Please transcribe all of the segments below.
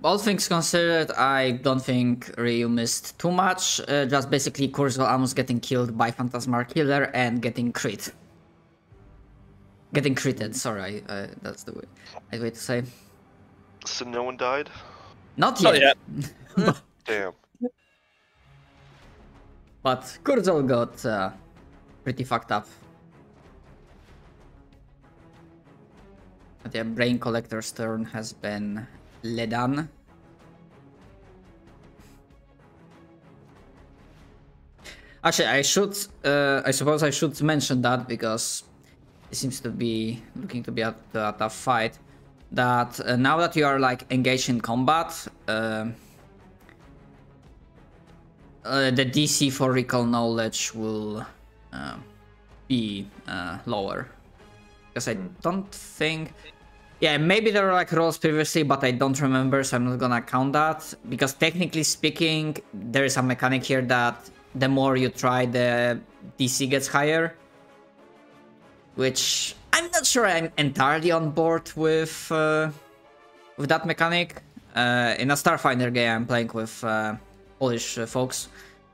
All things considered, I don't think Ryu missed too much. Just basically Kurzweil almost getting killed by Phantasmar Killer and getting crit. Getting critted, sorry, that's the way to say. So no one died? Not yet. Damn. But Kurzweil got pretty fucked up. But yeah, Brain Collector's turn has been done. Actually, I suppose I should mention that because it seems to be looking to be a tough fight. That now that you are like engaged in combat, the DC for recall knowledge will be lower. Because I don't think... Yeah, maybe there were like rolls previously, but I don't remember, so I'm not gonna count that. Because technically speaking, there is a mechanic here that the more you try, the DC gets higher. Which I'm not sure I'm entirely on board with that mechanic. In a Starfinder game, I'm playing with Polish folks.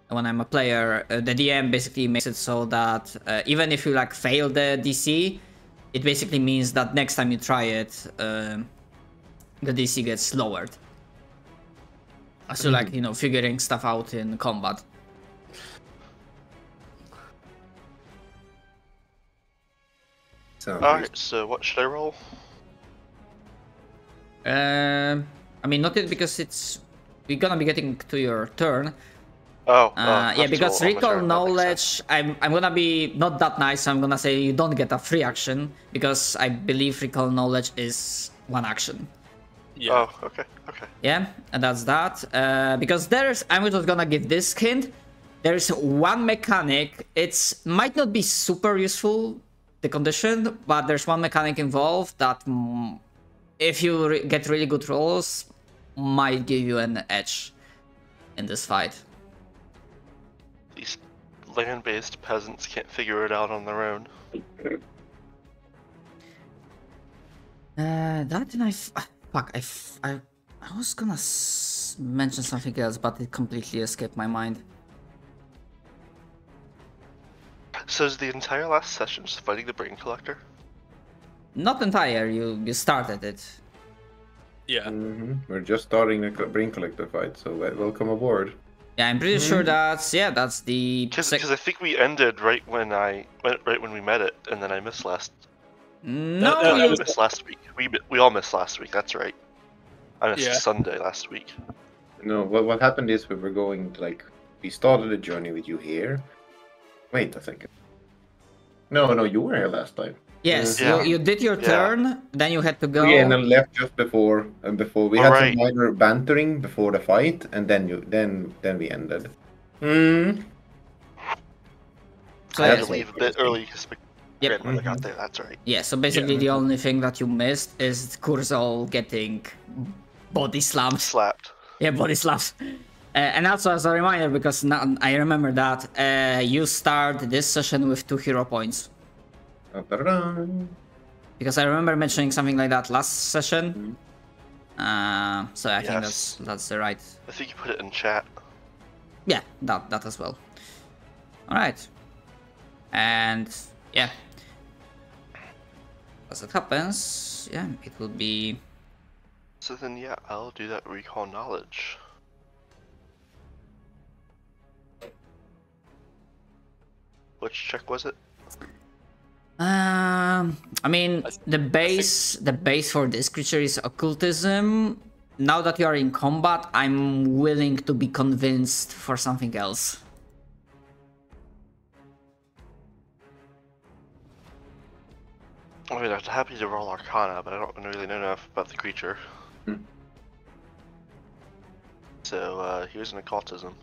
When I'm a player, the DM basically makes it so that even if you like fail the DC, it basically means that next time you try it, the DC gets lowered. So like, you know, figuring stuff out in combat. Alright, so what should I roll? I mean, not yet because we're gonna be getting to your turn. Yeah, because recall knowledge, I'm gonna be not that nice. I'm gonna say you don't get a free action because I believe recall knowledge is one action. Yeah. Oh, okay. Yeah, and that's that. Because I'm just gonna give this hint. There's one mechanic. Might not be super useful, the condition, but there's one mechanic involved that, if you get really good rolls, might give you an edge in this fight. These land-based peasants can't figure it out on their own. That and fuck, I was gonna mention something else, but it completely escaped my mind. So is the entire last session just fighting the Brain Collector? Not entire, you started it. Yeah. We're just starting the Brain Collector fight, so welcome aboard. Yeah, I'm pretty sure that's the... Because I think we ended right when we met it, and then I missed last... No, I missed last week. We all missed last week, that's right. I missed Sunday last week. No, what happened is we were going, like, we started the journey with you here. Wait a second. No, you were here last time. Yes, you did your turn, then you had to go. Yeah, and then left just before, we had some minor bantering before the fight, and then we ended. So I had to leave a bit early because when I got there, that's right. Yeah, so basically the only thing that you missed is Kurzweil getting body slammed. Slapped. Yeah, body slaps. And also as a reminder, because now I remember that, you start this session with 2 hero points. Because I remember mentioning something like that last session. So I think that's the right... I think you put it in chat. Yeah, that as well. Alright. And yeah. As it happens, yeah, it will be... So then yeah, I'll do that recall knowledge. Which check was it? I mean, the base for this creature is occultism. Now that you are in combat, I'm willing to be convinced for something else. I mean, I'm happy to roll Arcana, but I don't really know enough about the creature. So, here's an occultism.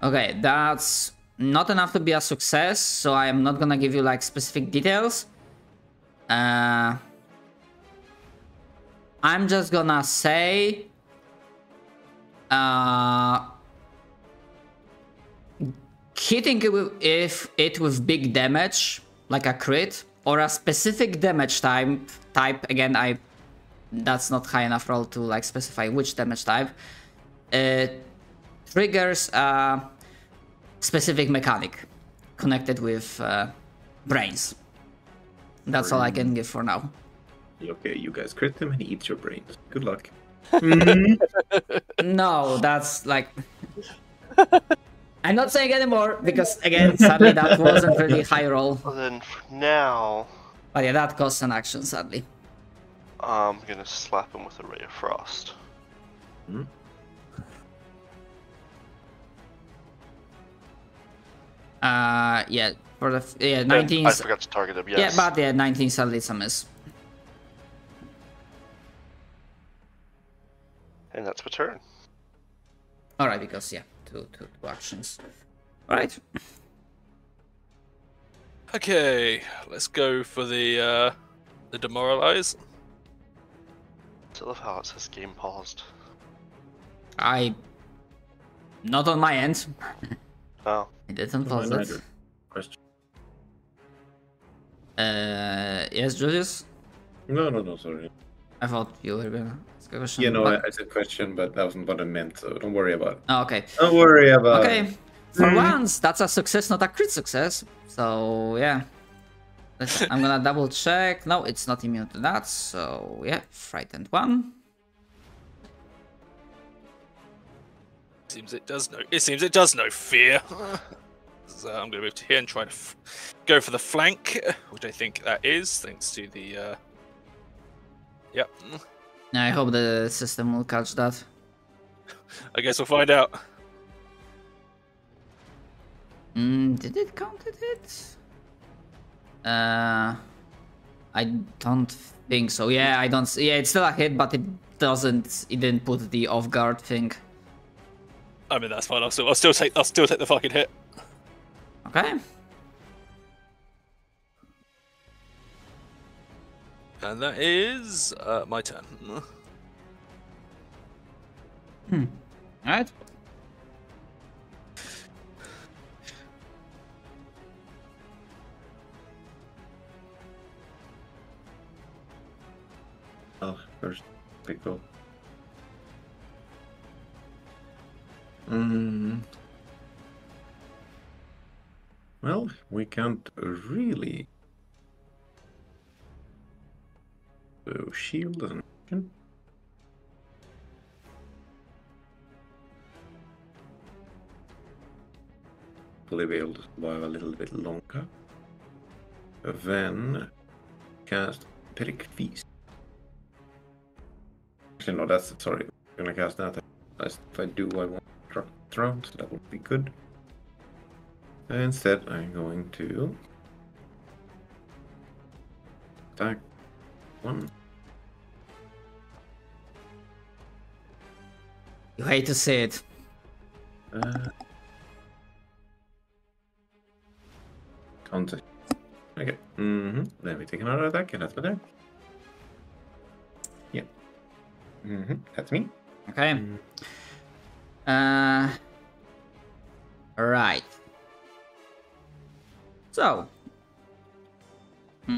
Okay, that's not enough to be a success, so I am not gonna give you like specific details. I'm just gonna say hitting it with big damage, like a crit, or a specific damage type. Again, that's not high enough roll to like specify which damage type. Triggers a specific mechanic connected with brains. That's all I can give for now. Okay, you guys crit them and he eats your brains. Good luck. No, that's like... I'm not saying anymore, because again, sadly that wasn't really high roll. Well then, for now, But yeah, that costs an action, sadly. I'm gonna slap him with a Ray of Frost. Hmm? Yeah, for the 19. I forgot to target him. Yes. Yeah, but yeah, 19 sadly it's a miss. And that's my turn. All right, because yeah, two actions. All right. Okay, let's go for the demoralize. I love how it says game paused. Not on my end. Oh. I didn't pause it. Question. Yes, Julius? No, sorry. I thought you were gonna ask a question. Yeah, no, but... I said question, but that wasn't what I meant, so don't worry about it. Oh, okay. Don't worry about it. Okay, for once, that's a success, not a crit success. So, yeah. I'm gonna double check. No, it's not immune to that, so yeah, frightened 1. Seems it does know fear. So I'm going to move to here and try to go for the flank, which I think that is, thanks to the... Yep. I hope the system will catch that. I guess we'll find out. Did it count it? I don't think so. Yeah, I don't. Yeah, it's still a hit, but it didn't put the off guard thing. I mean, that's fine. I'll still take the fucking hit. Okay. And that is my turn. Alright. Oh, first pick up. Well, we can't really shield as an option. Hopefully be able to survive a little bit longer. Then cast Empiric Feast. Actually, no, that's sorry. I'm gonna cast that. If I do, I won't drop the throne, so that would be good. Instead, I'm going to attack 1. You hate to see it. Contest. Okay. Then we take another attack, and that's my turn. Yeah. That's me. Okay. Right. So.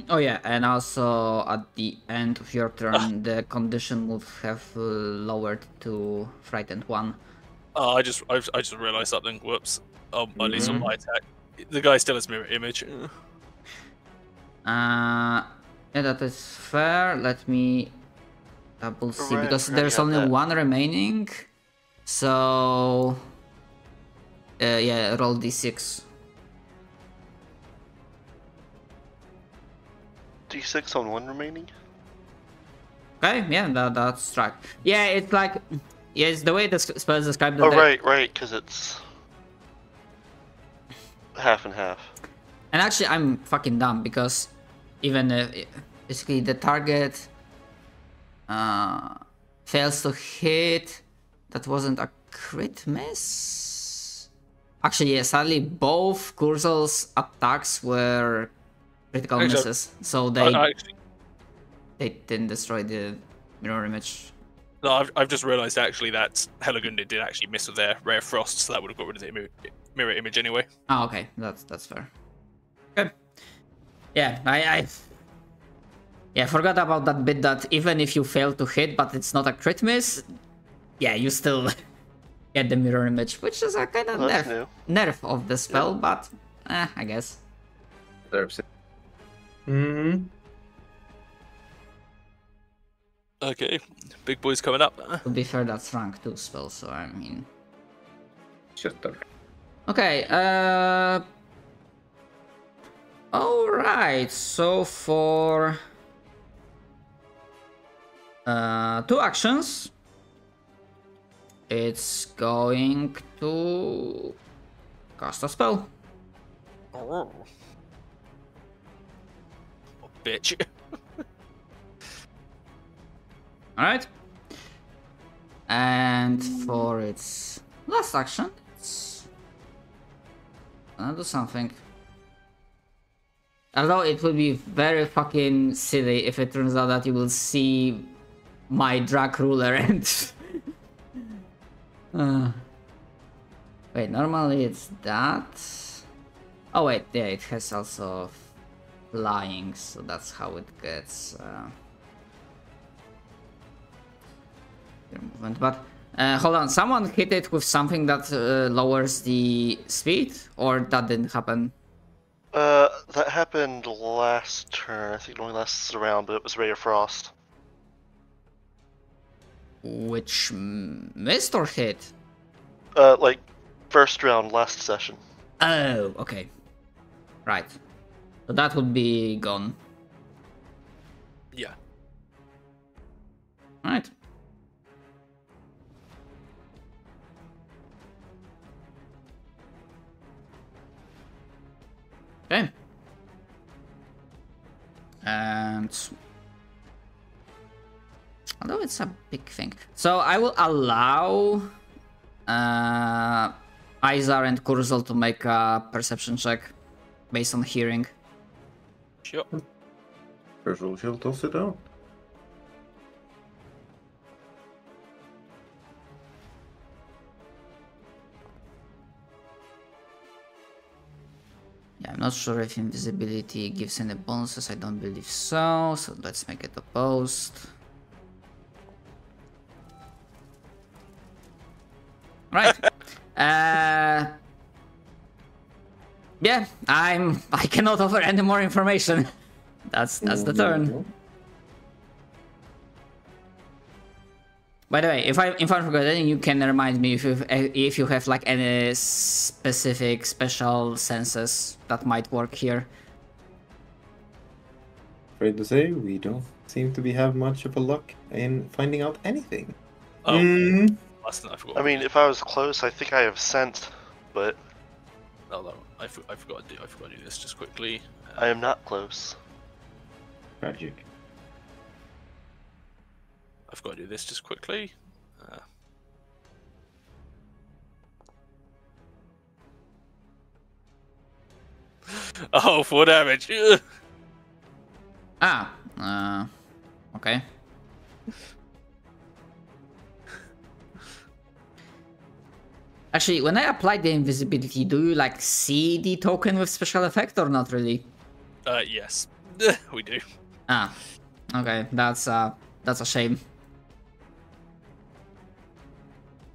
Oh yeah, and also at the end of your turn, the condition would have lowered to frightened 1. I just realised something. Whoops. At least on my attack, the guy still has mirror image. Yeah, that is fair. Let me double see, Right, because right, there's got only that. 1 remaining. So yeah, roll d6. D6 on 1 remaining? Okay, yeah, that's right. Yeah, it's like, yeah, it's the way the spell is described. Oh, right, because it's half and half. And actually, I'm fucking dumb, because even basically the target fails to hit, that wasn't a crit miss. Actually, yeah, sadly, both Kurzel's attacks were critical misses, so they didn't destroy the mirror image. No, I've just realised actually that Helagund did actually miss with their Rare Frost, so that would have got rid of the mirror image anyway. Oh, okay, that's fair. Okay. Yeah, I forgot about that bit that even if you fail to hit, but it's not a crit miss, yeah, you still get the mirror image, which is a kind of nerf of the spell, but I guess. Nerfs it. Hmm. Okay, big boy's coming up. To be fair, that's rank 2 spell, so I mean. Just the. Okay, alright, so for 2 actions, it's going to cast a spell. Oh, bitch. Alright. And for its last action, it's gonna do something. Although it will be very fucking silly if it turns out that you will see my drag ruler and... Wait, normally it's that... Oh wait, yeah, it has also flying, so that's how it gets... movement, but hold on, someone hit it with something that lowers the speed, or that didn't happen? That happened last turn. I think it only lasts a round, but it was Ray of Frost. Which missed or hit? Like first round last session. Oh, okay. Right. So that would be gone. Yeah. Right. Okay. And although it's a big thing, so I will allow Izar and Kurzel to make a perception check based on hearing. Sure. Virtual shield toss it out. Yeah, I'm not sure if invisibility gives any bonuses. I don't believe so. So let's make it opposed. Right. Yeah, I cannot offer any more information. That's the turn. By the way, if I forgot anything, you can remind me if you have like any specific special senses that might work here. Afraid to say, we don't seem to have much of a luck in finding out anything. Oh, last night I forgot. I mean, if I was close, I think I have scent, but No, I forgot to do this just quickly. I am not close. Tragic. I've got to do this just quickly. Oh, 4 damage. Ugh. Okay. Actually, when I apply the invisibility, do you like see the token with special effect or not really? Yes, we do. Okay, that's a shame.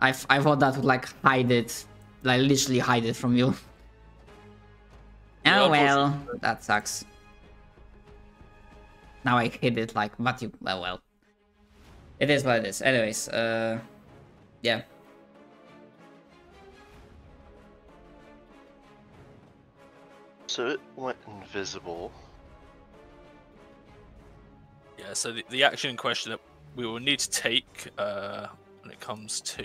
I thought that would like hide it, like literally hide it from you. Yeah, Oh well, that sucks. Now I hid it like, but you, well. It is what it is. Anyways, yeah. So it went invisible. Yeah, so the action in question that we will need to take when it comes to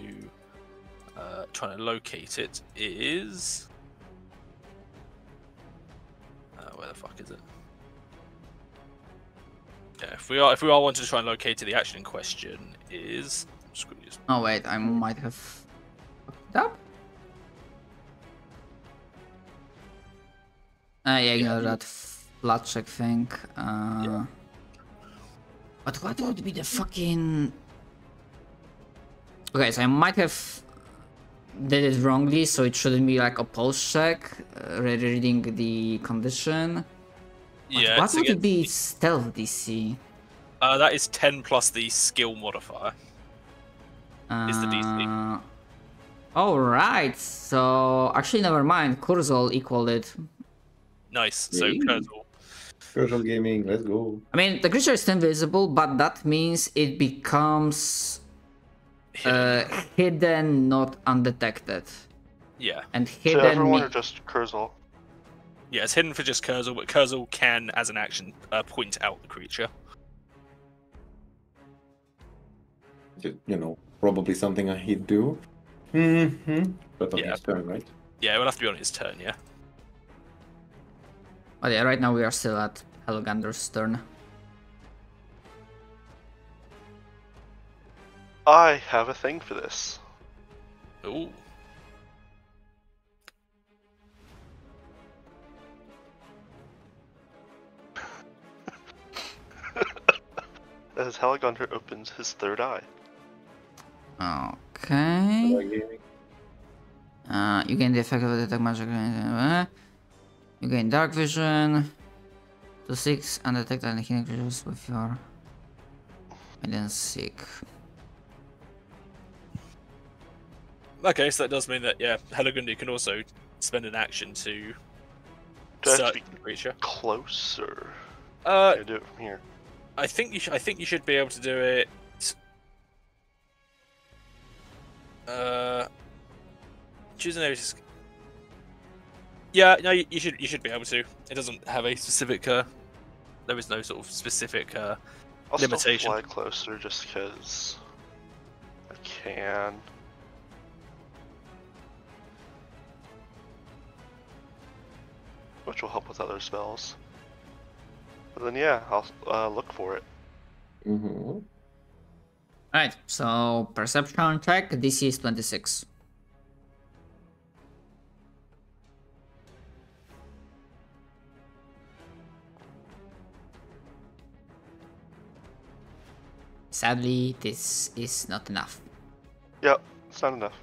trying to locate it is... where the fuck is it? Yeah, if we are wanting to try and locate it, the action in question is... Oh wait, I might have fucked up. Yeah, ignore that flat check thing. Yeah. But what would be the fucking... Okay, so I might have did it wrongly, so it shouldn't be like a pulse check. Reading the condition. Yeah, What it's would it against be? Stealth DC. that is 10 plus the skill modifier. Is the DC. Alright, so actually never mind. Kurzol equaled it. Nice. So Yay. Kurzel. Virtual gaming, let's go. I mean, the creature is still invisible, but that means it becomes hidden, not undetected. Yeah. And To hidden everyone or just Kurzel? Yeah, it's hidden for just Kurzel, but Kurzel can, as an action, point out the creature. You know, probably something he'd do. But on Yeah. his turn, right? Yeah, it will have to be on his turn, yeah. But yeah, right now we are still at Helgander's turn. I have a thing for this. Ooh. As Helgander opens his third eye. Okay. Gaming. You gain the effect of detect magic. You gain dark vision. To 6 undetected and healing creatures with your hidden seek. Okay, so that does mean that, yeah, Helgundi can also spend an action to Do I have to search be the creature. closer? Uh, I do it from here. I think you should be able to do it. Choose an area. Yeah, no, you should be able to. It doesn't have a specific. There is no sort of specific I'll limitation. still fly closer just because I can. Which will help with other spells. But then yeah, I'll look for it. Alright, so perception check, DC is 26. Sadly, this is not enough. Yep, it's not enough.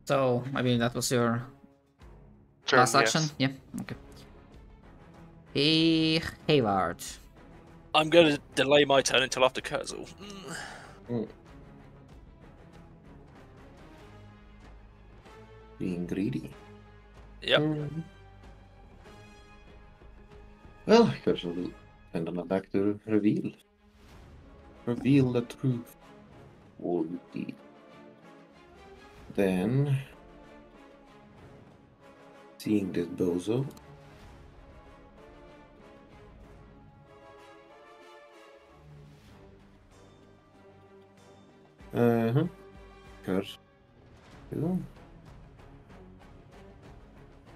So, I mean, that was your Turn, last action? yes. Yeah, okay. Hey, Hayward. I'm going to delay my turn until after Kurzel. Being greedy. Yep. Well, kanske vill händerna back to reveal. Reveal the truth. All you did. Then, seeing this bozo. Curse.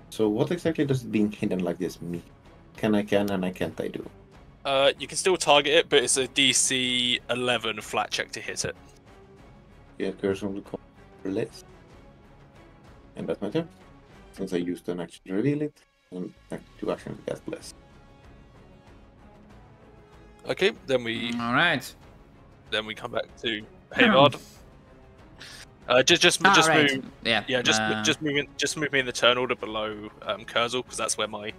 So what exactly does being hidden like this mean? Can and can't I do? You can still target it, but it's a DC 11 flat check to hit it. Yeah, curse on the call list. And that's my turn. Since I used an action to reveal it, and 2 actions to cast bless. Okay, then we Alright. come back to Hayward. Just right. move. Yeah. Yeah, just move me in the turn order below Kurzel, because that's where my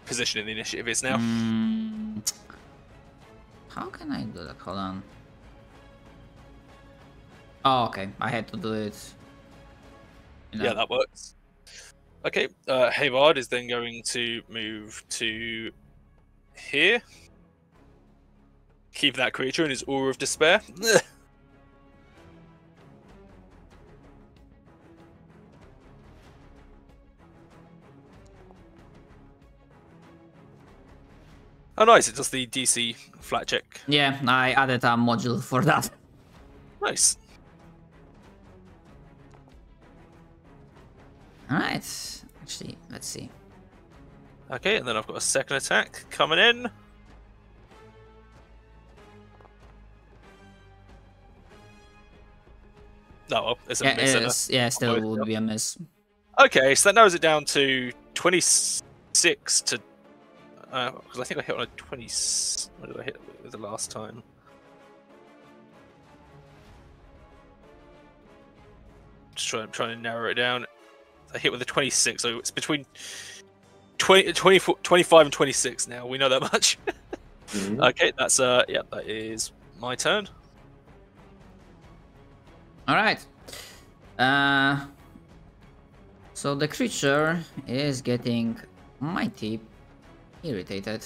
position in the initiative is now. How can I do that? Hold on. Oh, okay. I had to do it. Yeah, that works. Okay, Hayward is then going to move to here. Keep that creature in his aura of despair. Oh, nice! It does the DC flat check. Yeah, I added a module for that. Nice. Alright. Actually, let's see. Okay, and then I've got a second attack coming in. No, well, it's a Yeah, miss. yeah, still would be a miss. Okay, so that narrows it down to 26 to. Because I think I hit on a 20. What did I hit with the last time? Just trying to narrow it down. I hit with a 26, so it's between 25 and 26 now. We know that much. Okay, that's yeah, that is my turn. All right. So the creature is getting mighty irritated.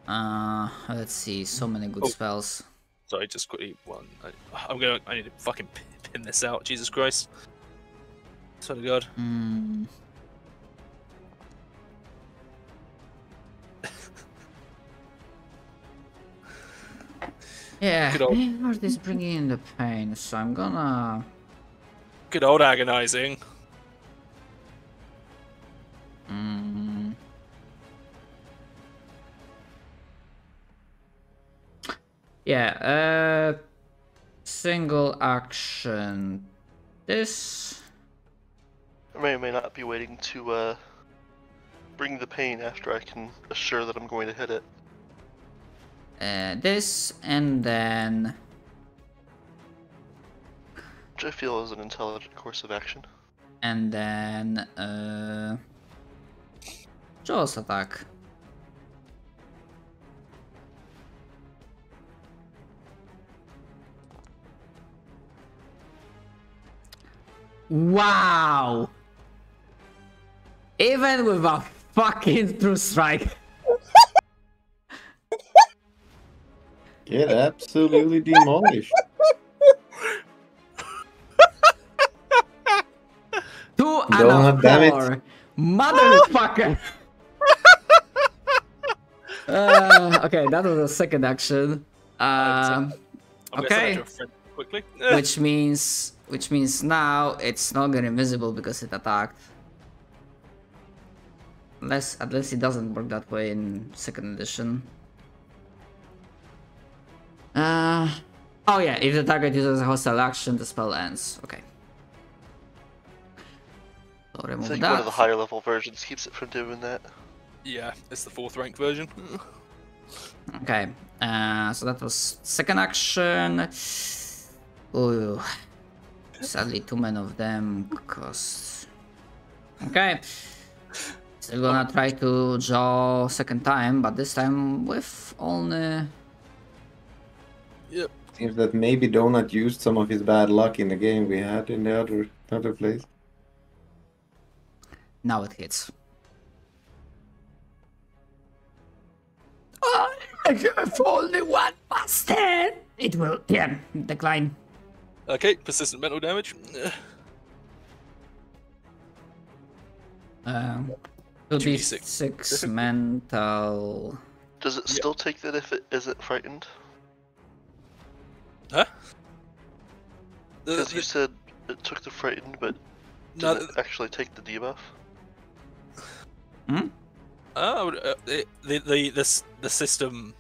Let's see, so many good spells. Sorry, just quickly one. I need to fucking pin this out. Jesus Christ. Swear to God. Yeah, Hayward is bringing in the pain, so I'm gonna... Good old agonizing. Yeah, single action. This... I may or may not be waiting to bring the pain after I can assure that I'm going to hit it. This, and then... Which I feel is an intelligent course of action. And then... Jaws attack. Wow! Even with a fucking true strike. Get absolutely demolished. 2 and a 4. Motherfucker! Okay, that was a second action. Okay. Quickly. Which means now it's not gonna invisible because it attacked. Unless it doesn't work that way in second edition. Oh yeah, if the target uses a hostile action, the spell ends. Okay. So remove I think that. one of the higher level versions keeps it from doing that. Yeah, it's the 4th rank version. Okay, so that was second action. Ooh, sadly too many of them cost. Okay, still gonna try to draw second time, but this time with only... Yep. Seems that maybe Donut used some of his bad luck in the game we had in the other place. Now it hits. Oh, I have only one master. It will, yeah, decline. Okay, persistent mental damage. 2d6 mental. Does it still take that if it isn't frightened? Huh? Because you said it took the frightened, but did it actually take the debuff? The system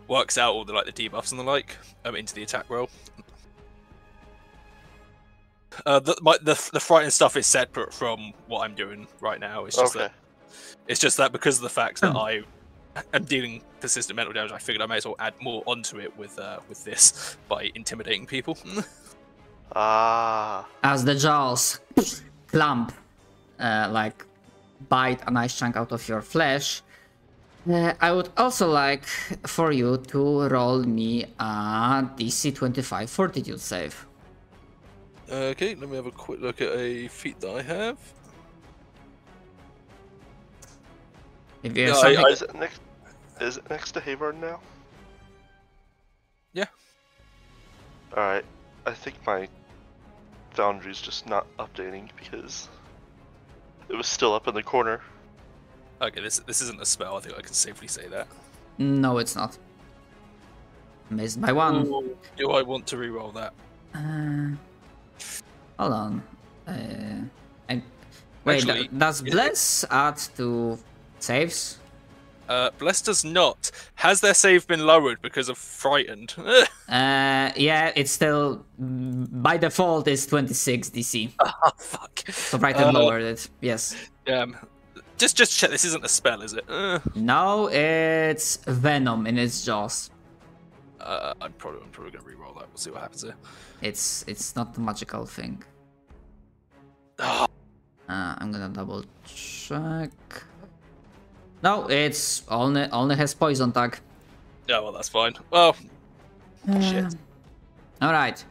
works out all the the debuffs and the like into the attack roll. The frightened stuff is separate from what I'm doing right now. It's just that because of the fact that I am dealing persistent mental damage, I figured I may as well add more onto it with this by intimidating people. As the jaws clamp, bite a nice chunk out of your flesh, I would also like for you to roll me a DC 25 Fortitude save. Okay, let me have a quick look at a feat that I have. If you have something... Is it next to Hayvarn now? Yeah. Alright, I think my Foundry's just not updating because it was still up in the corner. Okay, this isn't a spell, I think I can safely say that. No, it's not. Missed by 1. Ooh, do I want to reroll that? Hold on. Wait, Actually, does Bless add to saves? Bless does not. Has their save been lowered because of frightened? Yeah, it's still by default is 26 DC. Oh fuck. So Frightened lowered it. Yes. Just check. This isn't a spell, is it? No, it's Venom in its jaws. I'm probably gonna reroll that. We'll see what happens here. It's not a magical thing. Ah, I'm gonna double check. No, it's only has poison tag. yeah, well, that's fine. Well, shit. All right.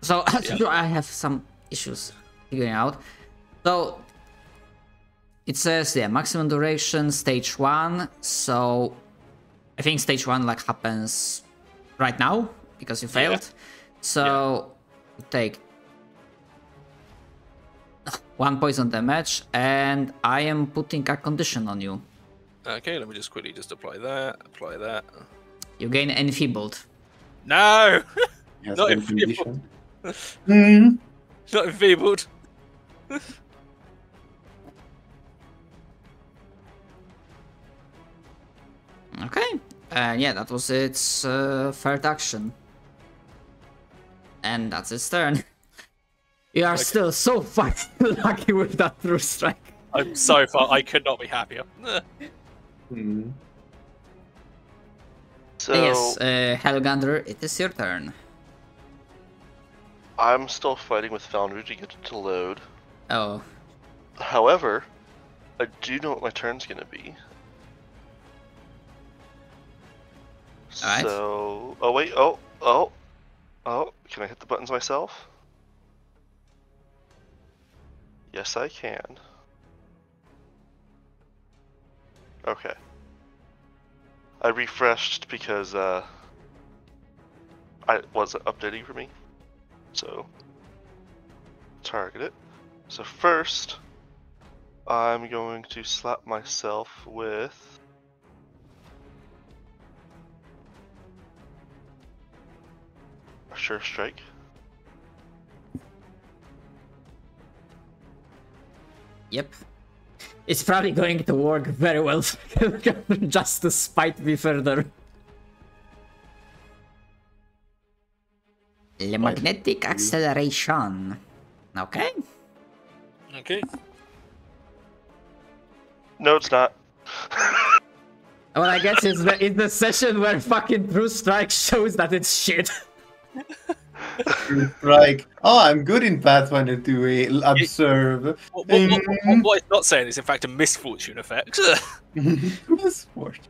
So I have some issues figuring out. So it says maximum duration stage 1. So I think stage 1 like happens right now because you failed. So you take 1 poison damage, and I am putting a condition on you. Okay, let me just quickly apply that. Apply that. You gain enfeebled. No, Yes, not then enfeebled. condition. Not enfeebled. Okay. Yeah, that was its third action. And that's its turn. You are still so fucking lucky with that true strike. I'm so far. I could not be happier. So Yes, Helgander, it is your turn. I'm still fighting with Foundry to get it to load. Oh. However, I do know what my turn's gonna be. Alright. So, oh wait, can I hit the buttons myself? Yes, I can. Okay. I refreshed because I wasn't updating for me. So target it. So first, I'm going to slap myself with a sure strike. Yep. It's probably going to work very well for Helgander just to spite me further. The magnetic acceleration. Okay. Okay. No, it's not. Well, I guess it's the session where fucking True Strike shows that it's shit. Strike. Oh, I'm good in Pathfinder to observe. What it's not saying is, in fact, a misfortune effect. Misfortune.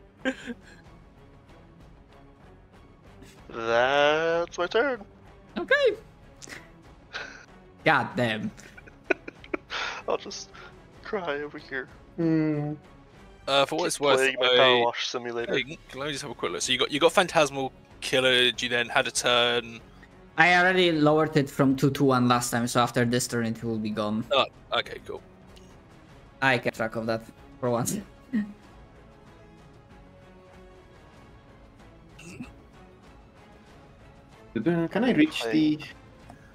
That's my turn. Okay. God damn. I'll just cry over here. For what it's worth, Playing my Power Wash Simulator. let me just have a quick look. So you got Phantasmal Killer. You then had a turn. I already lowered it from 2 to 1 last time, so after this turn it will be gone. Oh, okay, cool. I kept track of that for once. Can I reach the?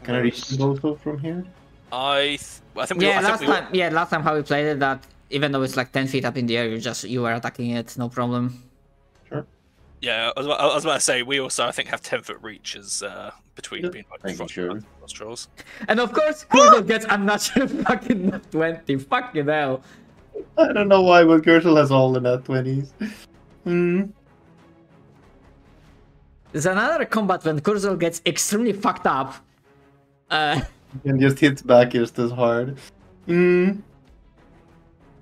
Can I reach the both from here? I think we Yeah, all, last time how we played it, that even though it's like 10 feet up in the air, you were attacking it, no problem. Sure. Yeah, I was about to say we also I think have 10-foot reach as between being like sure. nostrils. And of course, Kurgle gets unnatural fucking 20. Fucking hell. I don't know why, but Gershel has all the nat 20s. There's another combat when Kurzel gets extremely fucked up. And just hits back just as hard. Damage,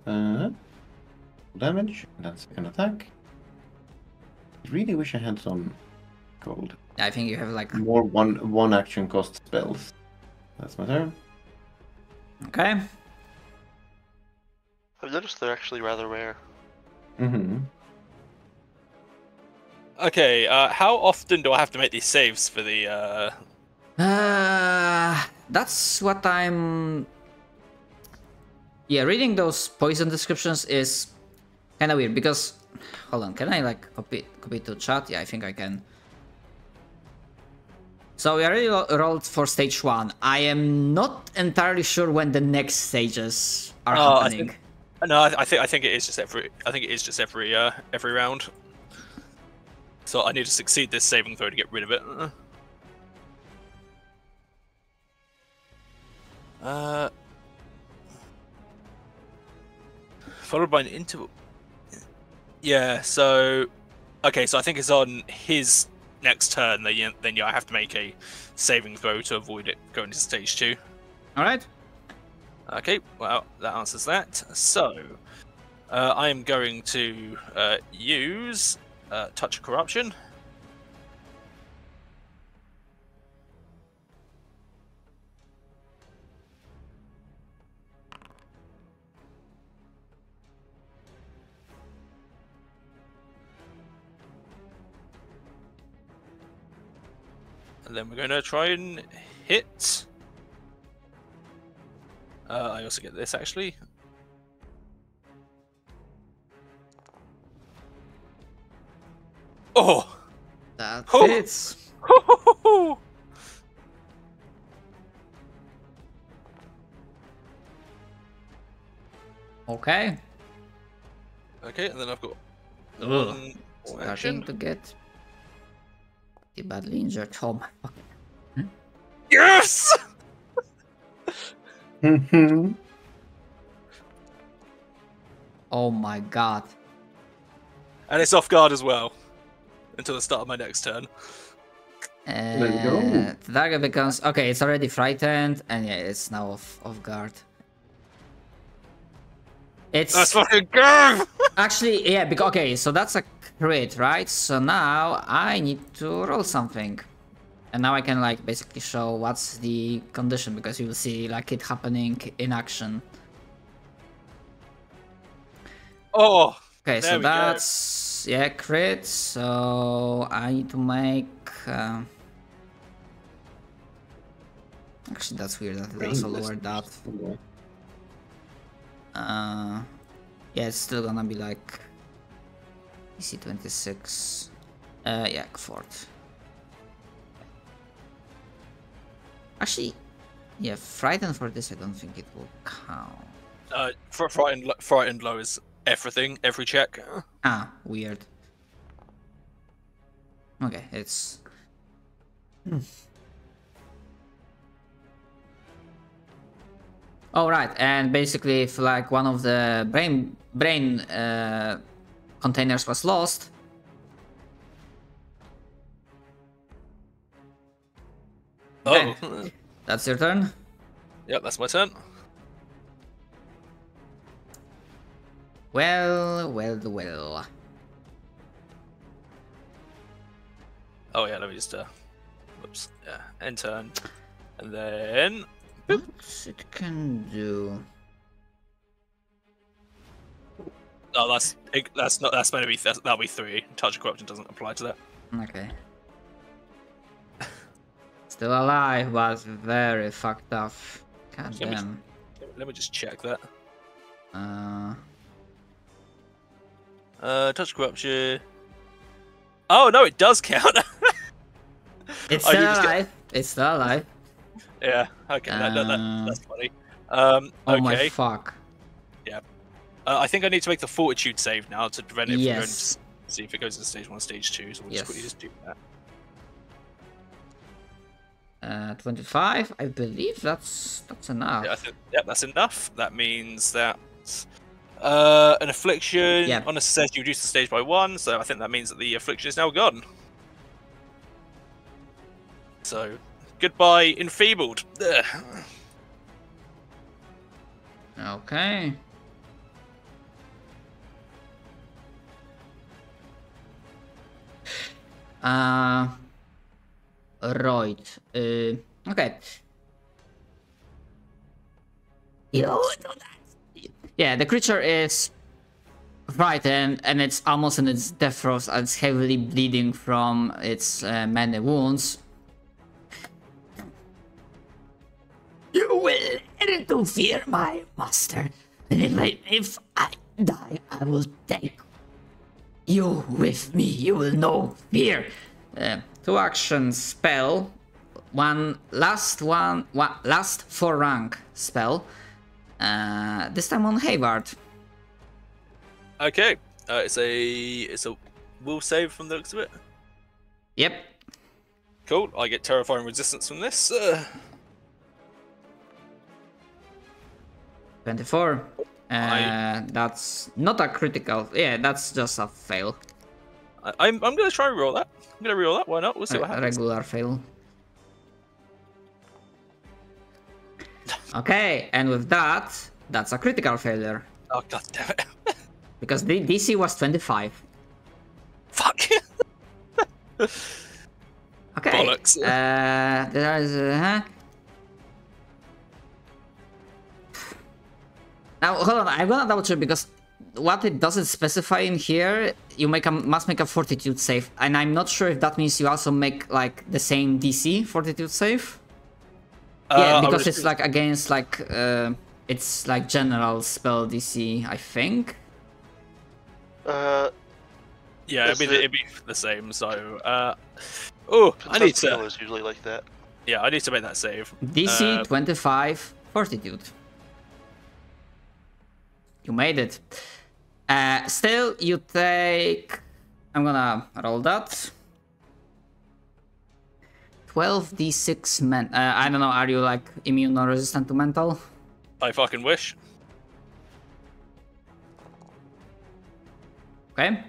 and then second attack. I really wish I had some gold. I think you have like... More one action cost spells. That's my turn. Okay. I've noticed they're actually rather rare. Okay, how often do I have to make these saves for the? That's what I'm... Yeah, reading those poison descriptions is kind of weird because... Hold on, can I like copy to chat? Yeah, I think I can. So we already rolled for stage 1. I am not entirely sure when the next stages are happening. I think it is just every round. So I need to succeed this saving throw to get rid of it. Followed by an interval. Yeah, so... Okay, so I think it's on his next turn, then I have to make a saving throw to avoid it going to stage 2. All right. Okay, well, that answers that. So, I am going to use Touch of Corruption. And then we're going to try and hit. I also get this, actually. Oh! That Oh. hits. Okay. Okay, and then I've got Ugh. one more Starting action. to get badly injured. Oh my fuck. Yes! Oh my god. And it's off guard as well. Until the start of my next turn. There you go. The target becomes okay. It's already frightened, and yeah, it's now off guard. It's Let's fucking go! actually yeah. Because okay, so that's a crit, right? So now I need to roll something, and now I can like basically show what's the condition because you will see like it happening in action. Oh! Okay, There so we go. that's yeah crit. So I need to make. Actually, that's weird. That it also lowered that. Yeah, it's still gonna be like PC 26. Yeah, fourth. Actually, yeah, frightened for this. I don't think it will count. Frightened low is everything, every check. Ah, weird. Okay, it's. Oh right, and basically, if like one of the brain containers was lost. Oh. Okay, that's your turn. Yep, that's my turn. Well. Oh yeah, let me just whoops. Yeah, end turn. And then What it can do? oh that's meant to be that'll be 3. Touch of Corruption doesn't apply to that. Okay. Still alive, but very fucked up. God Let me- damn. Let me just check that. Touch of Corruption. Oh no, it does count. It's Oh, you still just get- alive. It's still alive. Yeah. Okay. That's funny. Oh my Okay. fuck. I think I need to make the Fortitude save now to prevent it from going to Yes. see if it goes to stage 1, stage 2. So we'll Yes. just quickly do that. 25. I believe that's enough. Yeah, I think that's enough. That means that an affliction Yeah. on a success you reduce the stage by 1. So I think that means that the affliction is now gone. So goodbye, enfeebled. Ugh. Okay. Right. Okay. Yeah, the creature is frightened and it's almost in its death throes. It's heavily bleeding from its many wounds. You will learn to fear my master. And if I die, I will take you with me. You will know fear. 2 action spell. Last 4 rank spell. This time on Hayward. Okay. It's a will save from the looks of it. Yep. Cool. I get terrifying resistance from this. 24. That's not a critical. Yeah, that's just a fail. I'm gonna try and roll that. I'm gonna reroll that. Why not? We'll see what happens. Regular fail. Okay, and with that, that's a critical failure. Oh god damn it! Because the DC was 25. Fuck. Okay. Bollocks. There is. Now hold on, I'm gonna double check because what it doesn't specify in here, you must make a fortitude save, and I'm not sure if that means you also make like the same DC fortitude save. Yeah, because it's like against like it's like general spell DC, I think. Yeah, it'd be the same. So, oh, I need to. Is usually like that. Yeah, I need to make that save. DC 25 fortitude. You made it. Still, you take. I'm gonna roll that. 12d6 men. I don't know. Are you like immune or resistant to mental? I fucking wish. Okay.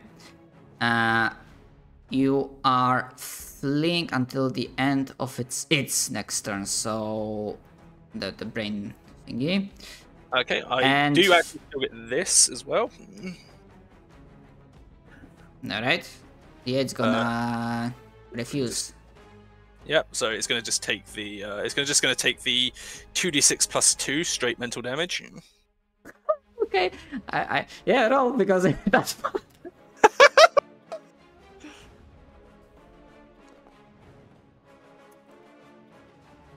You are fleeing until the end of its next turn. So the brain thingy. Okay, And- do actually still get this as well. All right. Yeah, it's gonna refuse. Yep. So it's gonna just take the. It's just gonna take the 2d6 plus 2 straight mental damage. Okay. Yeah, roll because that's.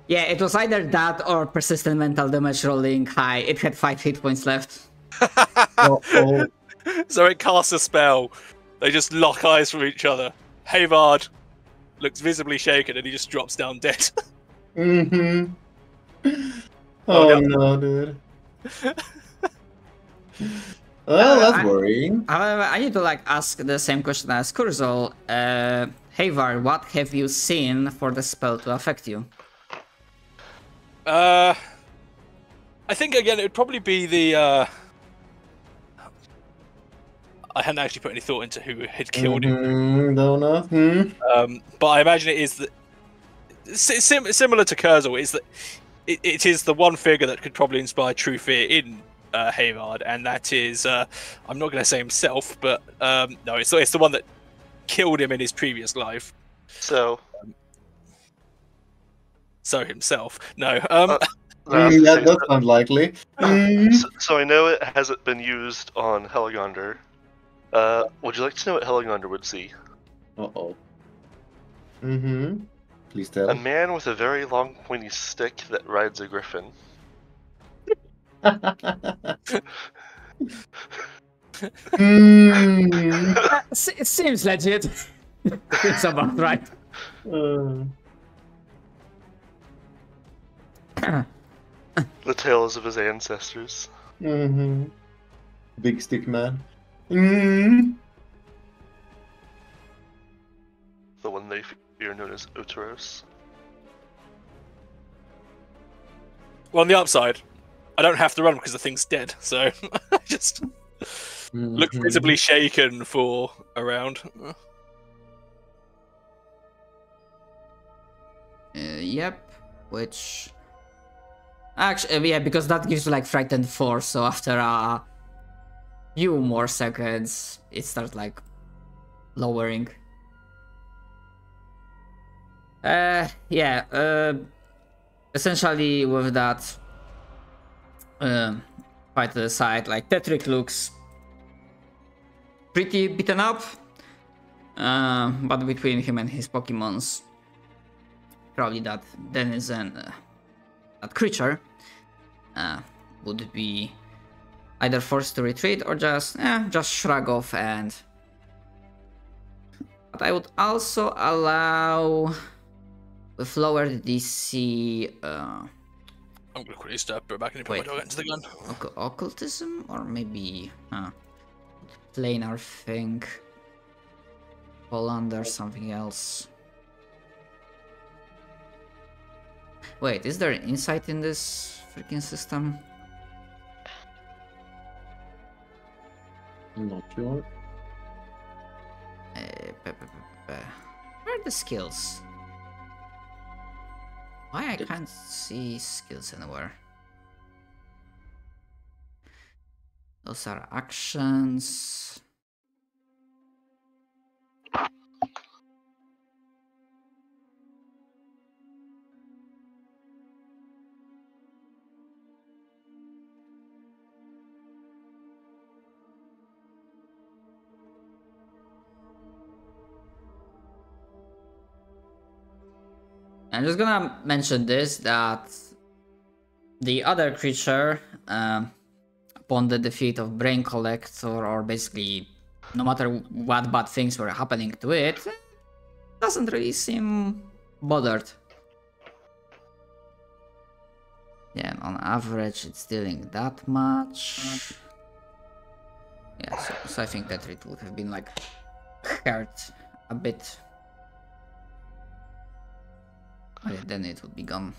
Yeah, it was either that or persistent mental damage rolling high. It had 5 hit points left. Uh-oh. So it casts a spell. They just lock eyes from each other. Havard looks visibly shaken and he just drops down dead. Mm-hmm. Oh, Oh no, dude. Well, that's worrying. However, I need to like ask the same question as Kurzol. Havar, what have you seen for the spell to affect you? I think again it would probably be the. I hadn't actually put any thought into who had killed him. Don't know. But I imagine it is that similar to Kurzel is that it is the one figure that could probably inspire true fear in Havard, and that is I'm not going to say himself, but no, it's the one that killed him in his previous life. So himself, no. That's unlikely. So I know it hasn't been used on Helgonder. Would you like to know what Helgonder would see? Uh-oh. Please tell. A man with a very long pointy stick that rides a griffin. It seems legit. It's about right. The tales of his ancestors. Big stick man. The one they fear known as Oteros. Well, on the upside, I don't have to run because the thing's dead, so I just look visibly shaken for a round. Yep, which... Actually, yeah, because that gives you like frightened 4, so after a few more seconds, it starts like lowering. Essentially with that fight to the side, like Tetrick looks pretty beaten up, but between him and his Pokemons, probably that denizen, that creature, would be either forced to retreat or just shrug off. And but I would also allow with lowered DC. I'm gonna quickly step back and put my dog into the gun. Occultism or maybe planar thing. Fall under something else. Wait, is there insight in this freaking system? I'm not sure. Where are the skills? Why I can't see skills anywhere? Those are actions. I'm just gonna mention this, that the other creature, upon the defeat of Brain Collector, or basically no matter what bad things were happening to it, doesn't really seem bothered. Yeah, and on average it's dealing that much. Yeah, so I think that it would have been like hurt a bit. Okay, then it would be gone.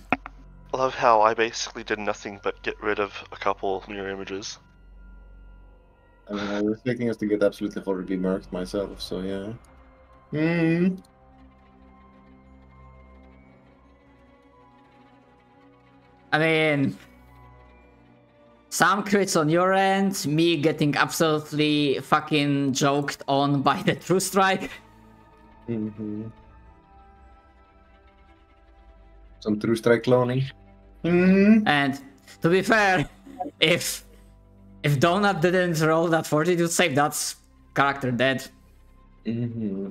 I love how I basically did nothing but get rid of a couple mirror images. I mean, I was expecting us to get absolutely horribly murked myself, so yeah. Hmm. I mean, some crits on your end, me getting absolutely fucking joked on by the True Strike. Mm-hmm. Some True Strike cloning. Mm. And to be fair, if Donut didn't roll that fortitude save, that's character dead. Mm-hmm.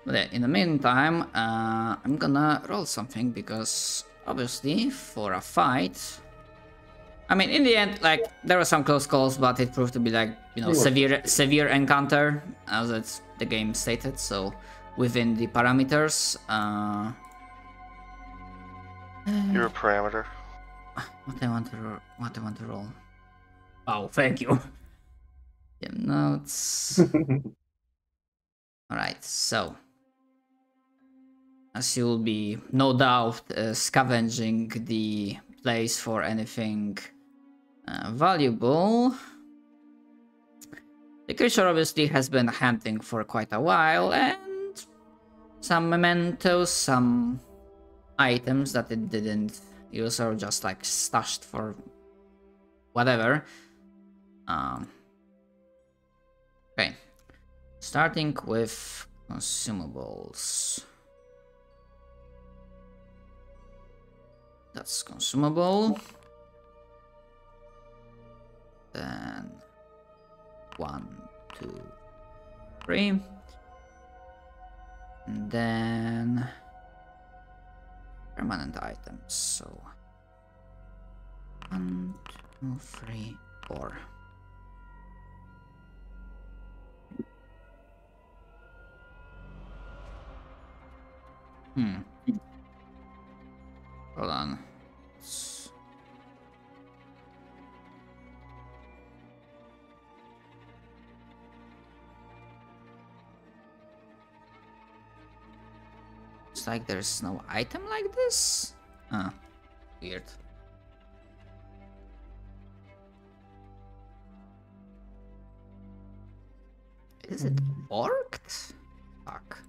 But in the meantime, I'm gonna roll something, because obviously for a fight, I mean, in the end, like, there were some close calls, but it proved to be like, you know, severe encounter, as it's the game stated. So within the parameters, You're a parameter. what I want to roll. Oh, thank you. Yeah, notes. All right, so as you'll be no doubt scavenging the place for anything valuable, the creature obviously has been hunting for quite a while, and some mementos, some items that it didn't use or just like stashed for whatever. Okay, starting with consumables. That's consumable. Then 1, 2, 3. And then permanent items. So 1, 2, 3, 4. Hold on. It's like there's no item like this? Ah, weird. Is it borked? Fuck.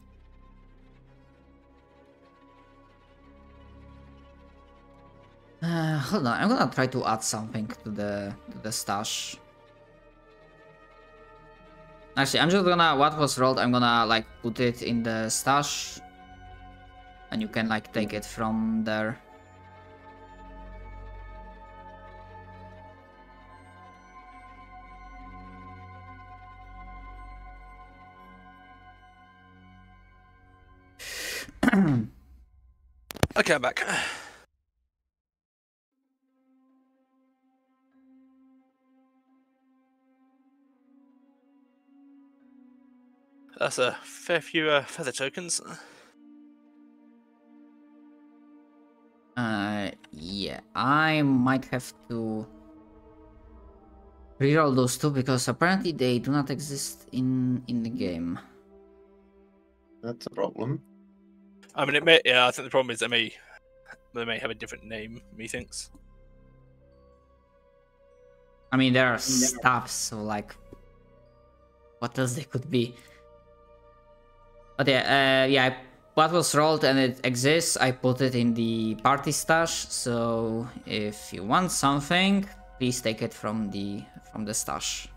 Hold on, I'm gonna try to add something to the stash. Actually, I'm just gonna, what was rolled, I'm gonna like put it in the stash, and you can like take it from there. Okay, I'm back. That's a fair few feather tokens. Yeah, I might have to reroll those two, because apparently they do not exist in the game. That's a problem. I mean, it may. Yeah, I think the problem is they may have a different name. Methinks. I mean, there are stuff, so like what else they could be. But yeah, yeah, what was rolled and it exists, I put it in the party stash. So if you want something, please take it from the stash.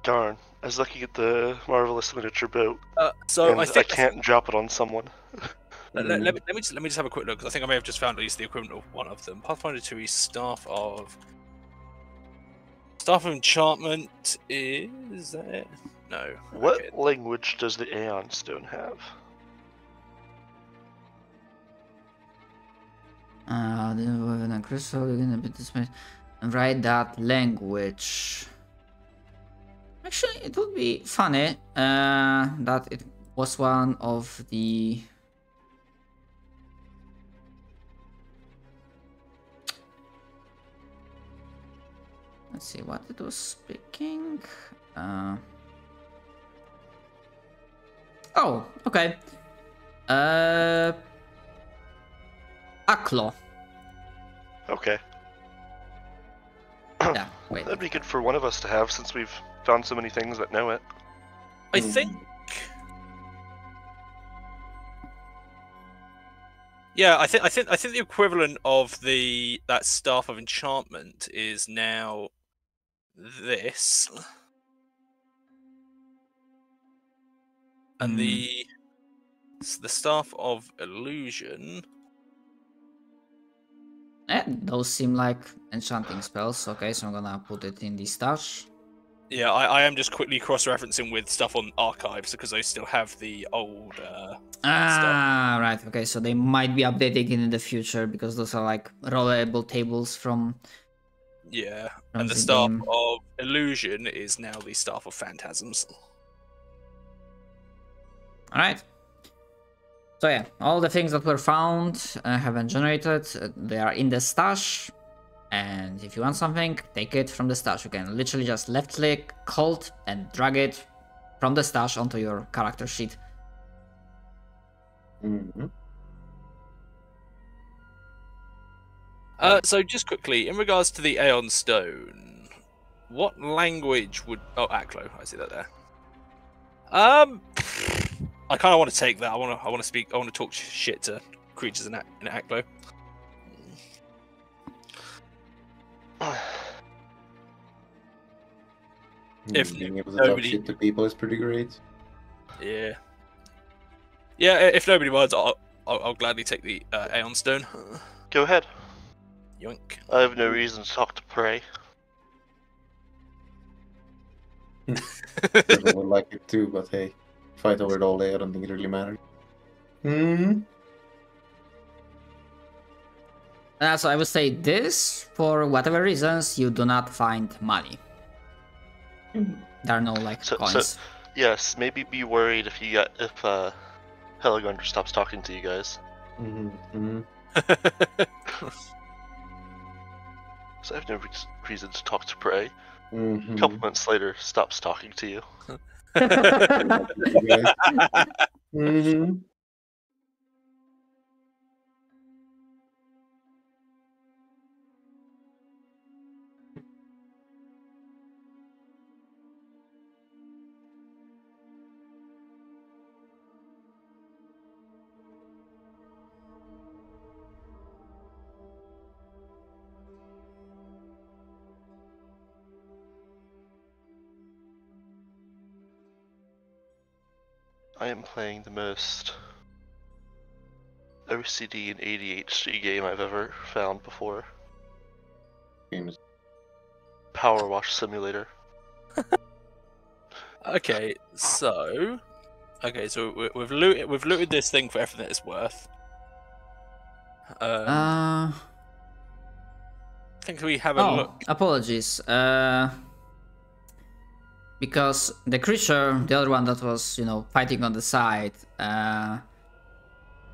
Darn. I was looking at the Marvelous Miniature Boat, So and I think I can't drop it on someone. let me just have a quick look, because I think I may have just found at least the equivalent of one of them. Pathfinder 2 Staff of Enchantment, is that it? No. What Okay. language does the Aeon Stone have? Within a crystal, you're gonna be dismissed and write that language. Actually, it would be funny that it was one of the. Let's see what it was speaking. Oh, okay. Aklo. Okay. Yeah, wait. That'd be good for one of us to have, since we've found so many things that know it. I think. Yeah, I think the equivalent of that Staff of Enchantment is now this, and the Staff of Illusion. Those seem like enchanting spells. Okay, so I'm gonna put it in the stash. Yeah, I am just quickly cross-referencing with stuff on archives, because I still have the old stuff. Right. Okay, so they might be updating it in the future, because those are like rollable tables from. Yeah, from and the Staff of Illusion is now the Staff of Phantasms. All right. So yeah, all the things that were found have been generated. They are in the stash. And if you want something, take it from the stash. You can literally just left click, Alt, and drag it from the stash onto your character sheet. So just quickly, in regards to the Aeon Stone, what language would... Oh, Aklo, I see that there. I kind of want to take that. I want to speak. I want to talk shit to creatures in Aklo. If being able to talk nobody- shit to people is pretty great. Yeah. Yeah, if nobody minds, I'll gladly take the Aeon Stone. Go ahead. Yoink. I have no reason to talk to Prey. I would like it too, but hey, fight over it all day. I don't think it really matters. So I would say this, for whatever reasons, you do not find money. There are no like coins. Yes, maybe be worried if Helligundr stops talking to you guys. So I have no reason to talk to Prey. A couple months later, stops talking to you. I am playing the most OCD and ADHD game I've ever found before. Games. Power Wash Simulator. Okay, so we've looted this thing for everything it's worth. I think we have a look. Apologies. Because the creature, the other one that was, fighting on the side,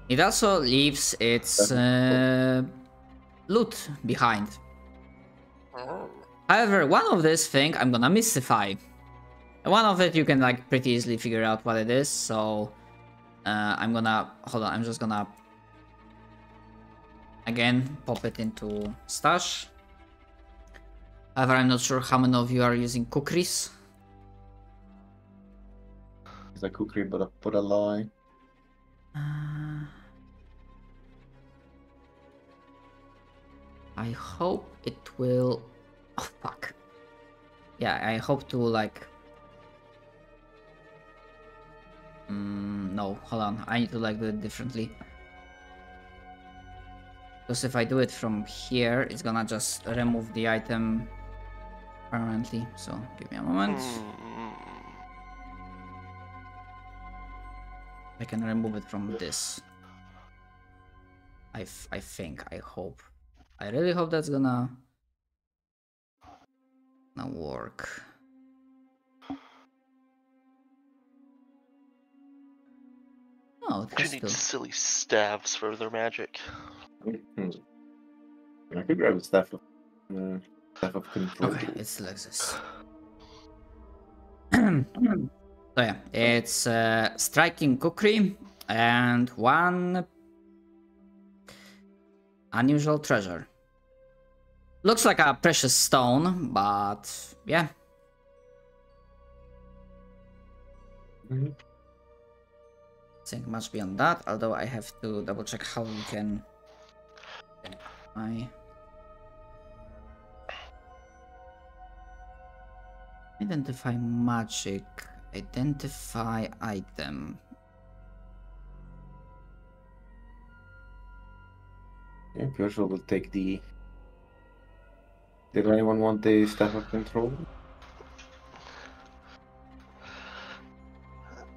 it also leaves its loot behind. However, one of this thing I'm gonna mystify. One of it you can like pretty easily figure out what it is, so I'm just gonna again pop it into stash. However, I'm not sure how many of you are using kukris. It's a kukri, but a lie. I hope it will. Oh fuck. Yeah, I hope to like. No, hold on. I need to like do it differently. Because if I do it from here, it's gonna just remove the item permanently. So give me a moment. I can remove it from this. I think. I hope. I really hope that's gonna work. Oh, it You has need to. silly staves for their magic. I could grab a staff of control. Okay, it still exists. So yeah, it's striking kukri and one unusual treasure. Looks like a precious stone, but yeah. Think much beyond that, although I have to double check how we can identify magic, identify item. Yeah, Pure will take the. Did anyone want the staff of control?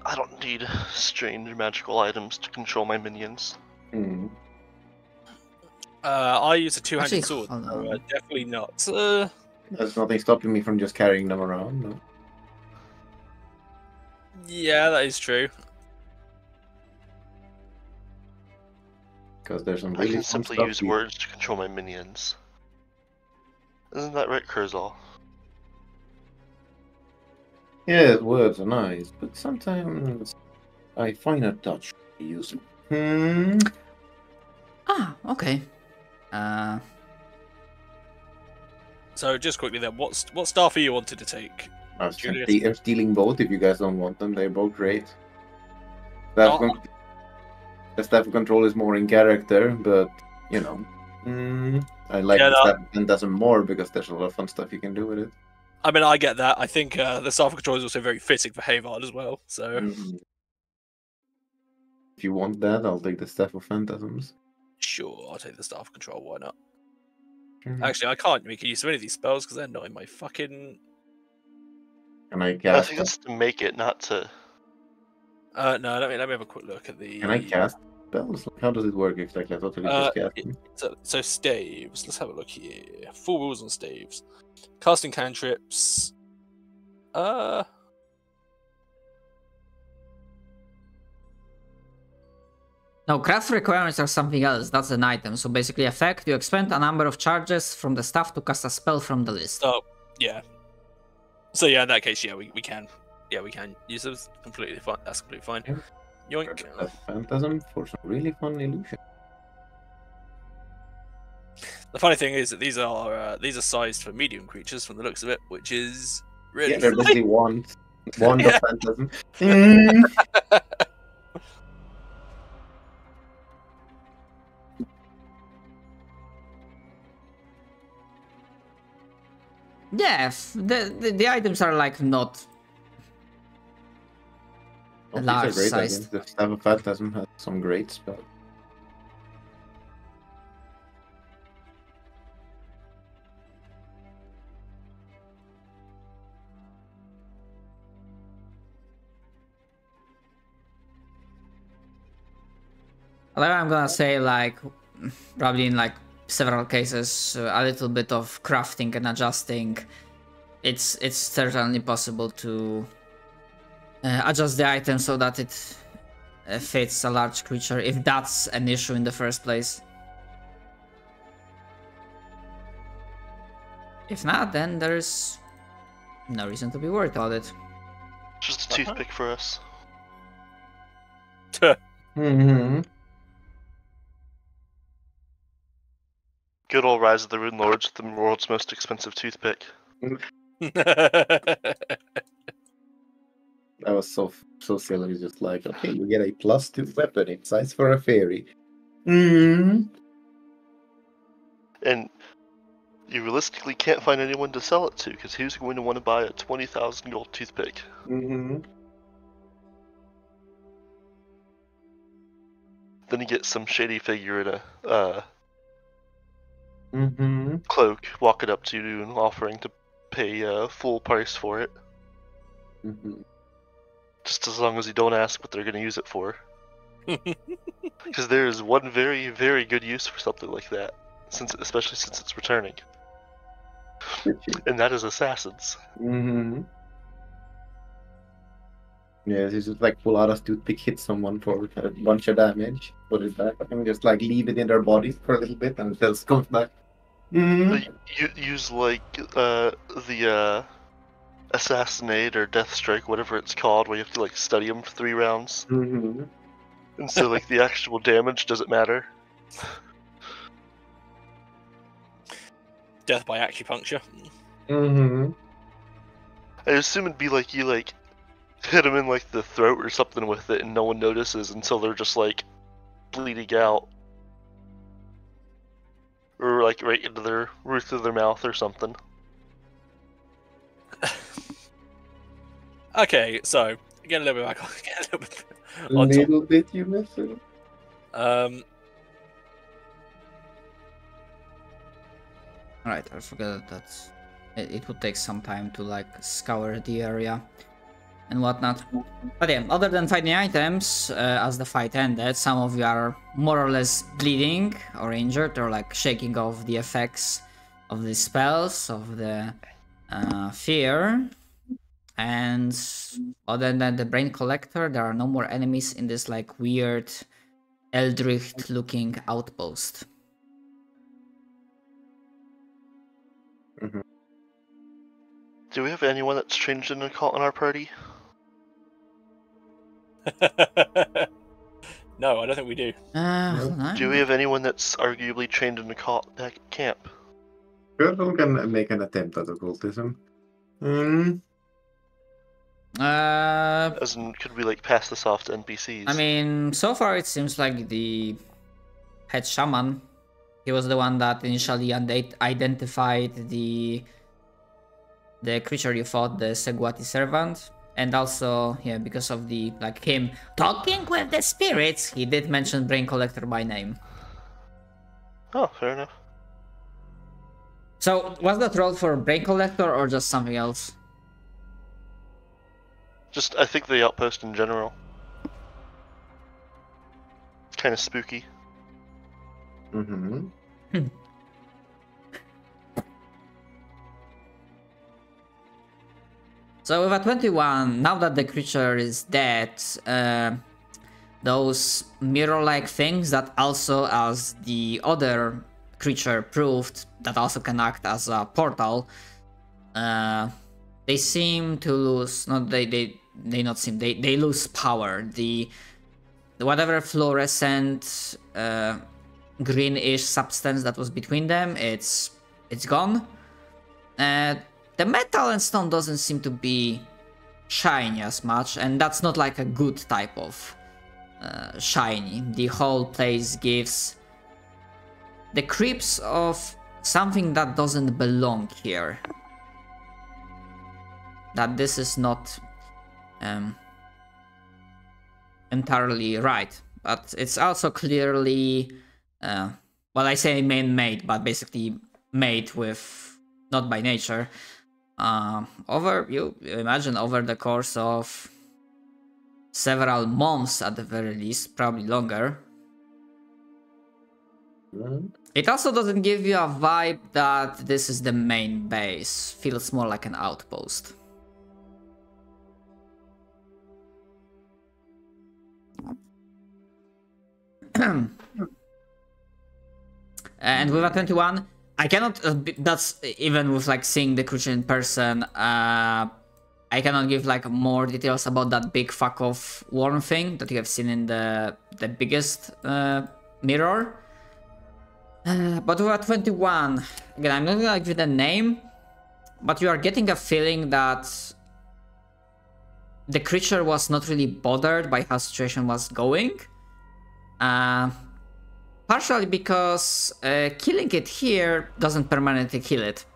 I don't need strange magical items to control my minions. I use a two-handed Actually, sword, hold so on. definitely not. There's nothing stopping me from just carrying them around, no? Yeah, that is true. Because there's some I really can fun simply stuff use here. words to control my minions. Isn't that right, Kurzal? Yeah, words are nice, but sometimes I find a touch to use them. Ah, okay. So just quickly then, what staff are you wanted to take? I was Julius? stealing both if you guys don't want them. They're both great. Oh. The staff of control is more in character, but you know, I like Yeah, the no. staff of phantasm more because there's a lot of fun stuff you can do with it. I mean, I get that. I think the staff of control is also very fitting for Havard as well. So If you want that, I'll take the staff of phantasms. sure, I'll take the staff of control. Why not? Mhm. Actually, I can't make use of any of these spells because they're not in my fucking. Can I I cast? think it's to make it, not to. No, let me have a quick look at the. Can I cast spells? Like, how does it work exactly? I thought it was just casting. So staves. Let's have a look here. Full rules on staves. Casting cantrips. No, craft requirements are something else. That's an item. So basically, effect, you expend a number of charges from the staff to cast a spell from the list. Oh, yeah. So yeah, in that case, yeah, we can. Yeah, we can use those. Completely fine. That's completely fine. Yeah. Yoink. Staff of phantasm for some really fun illusion. The funny thing is that these are sized for medium creatures from the looks of it, which is really Yeah, they're funny. basically wand Yeah. of phantasm. Yeah, the items are like not Oh, these large are great sized. items. The staff of phantasm has some great spells. However, I'm gonna say like probably in like several cases a little bit of crafting and adjusting. It's certainly possible to adjust the item so that it fits a large creature if that's an issue in the first place. If not, then there's no reason to be worried about it. Just a toothpick for us. Mm-hmm. Good old Rise of the Rune Lords, the world's most expensive toothpick. That was so silly. It's just like, okay, you get a +2 weapon in size for a fairy. And you realistically can't find anyone to sell it to, because who's going to want to buy a 20,000 gold toothpick? Mm-hmm. Then you get some shady figure in a Mm-hmm. cloak walking up to you and offering to pay full price for it. Mm-hmm. Just as long as you don't ask what they're going to use it for. Because there is one very, very good use for something like that, especially since it's returning. And that is assassins. Mm-hmm. Yes, you just like pull out a toothpick, hit someone for a bunch of damage, put it back, and just like leave it in their body for a little bit, and it just comes back. Mm-hmm. You use like the assassinate or death strike, whatever it's called, where you have to like study them for 3 rounds, Mm-hmm. and so like the actual damage doesn't matter. Death by acupuncture. Mm-hmm. I assume it'd be like you like hit them in like the throat or something with it, and no one notices until they're just like bleeding out, or like right into their roof of their mouth or something. Okay, so get a little bit back on. Get a little bit A on top. little bit, you missed it. Right, I forgot that it would take some time to like scour the area and whatnot. But yeah, other than finding items, as the fight ended, some of you are more or less bleeding or injured or like shaking off the effects of the spells, of the fear. And other than the brain collector, there are no more enemies in this like weird eldritch looking outpost. Mm-hmm. Do we have anyone that's changed in a cult in our party? No, I don't think we do. Hold on. Do we have anyone that's arguably trained in a cult at camp? Turtle can make an attempt at occultism. Mm. As in, could we like pass this off to NPCs? I mean, so far it seems like the head shaman, he was the one that initially identified the creature you fought, the Seguati servant, and also, yeah, because of the like him talking with the spirits, he did mention Brain Collector by name. Oh, fair enough. So, was that role for Brain Collector or just something else? Just, I think the outpost in general. It's kind of spooky. Mm-hmm. So with a 21, now that the creature is dead, those mirror-like things that also, as the other creature proved, that also can act as a portal, they seem to lose, they lose power. The whatever fluorescent greenish substance that was between them, it's gone. The metal and stone doesn't seem to be shiny as much, and that's not like a good type of shiny. The whole place gives the creeps of something that doesn't belong here. That this is not entirely right, but it's also clearly, well, I say man-made, but basically made with, not by nature. You imagine over the course of several months at the very least, probably longer. Mm-hmm. It also doesn't give you a vibe that this is the main base. Feels more like an outpost. And with a 21, I cannot, that's even with like seeing the creature in person, I cannot give like more details about that big fuck off worm thing that you have seen in the biggest mirror. But we are 21. Again, I'm not gonna give it a name, but you are getting a feeling that the creature was not really bothered by how situation was going. Partially because killing it here doesn't permanently kill it.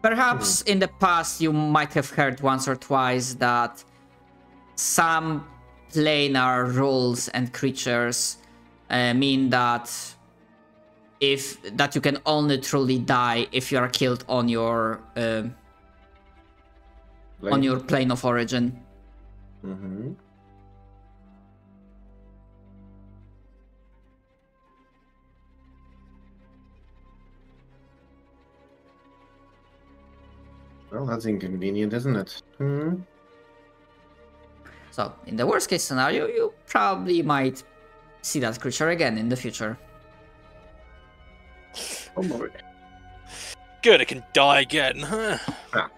Perhaps in the past you might have heard once or twice that some planar rules and creatures mean that you can only truly die if you are killed on your plane of origin. Mm-hmm. Well, that's inconvenient, isn't it? Hmm. So, in the worst case scenario, you probably might see that creature again in the future. Oh boy. Good, it can die again. Ah.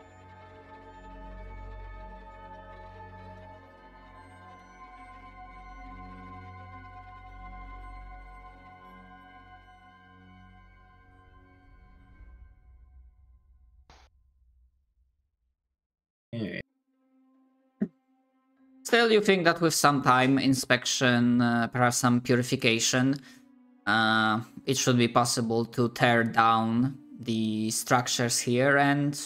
Yeah. Still, you think that with some time, inspection, perhaps some purification, it should be possible to tear down the structures here and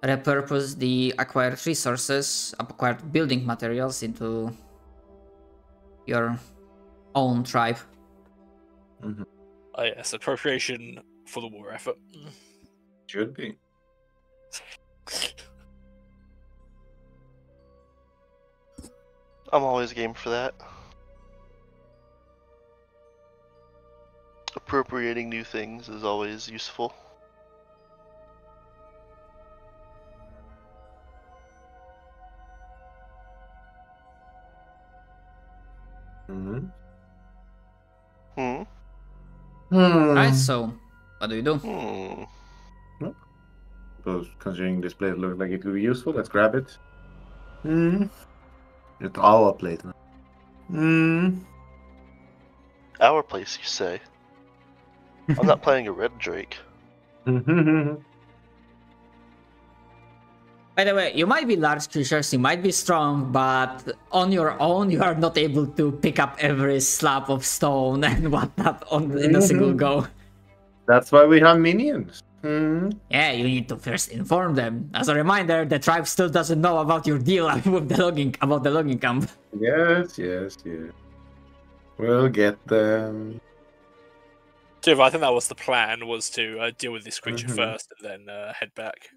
repurpose the acquired resources, acquired building materials into your own tribe. Mm-hmm. Oh yes, appropriation for the war effort. Should be. I'm always game for that. Appropriating new things is always useful. Mm-hmm. Hmm. Right, so what do you do? Hmm. Suppose considering this plate looks like it could be useful, let's grab it. Hmm. It's our plate now. Hmm. Our place, you say? I'm not playing a red drake. By the way, you might be large creatures, you might be strong, but on your own, you are not able to pick up every slab of stone and whatnot in a single go. That's why we have minions. Hmm. Yeah, you need to first inform them. As a reminder, the tribe still doesn't know about your deal with the logging camp. Yes. We'll get them. Dude, I think that was the plan, was to deal with this creature Mhm. first and then head back.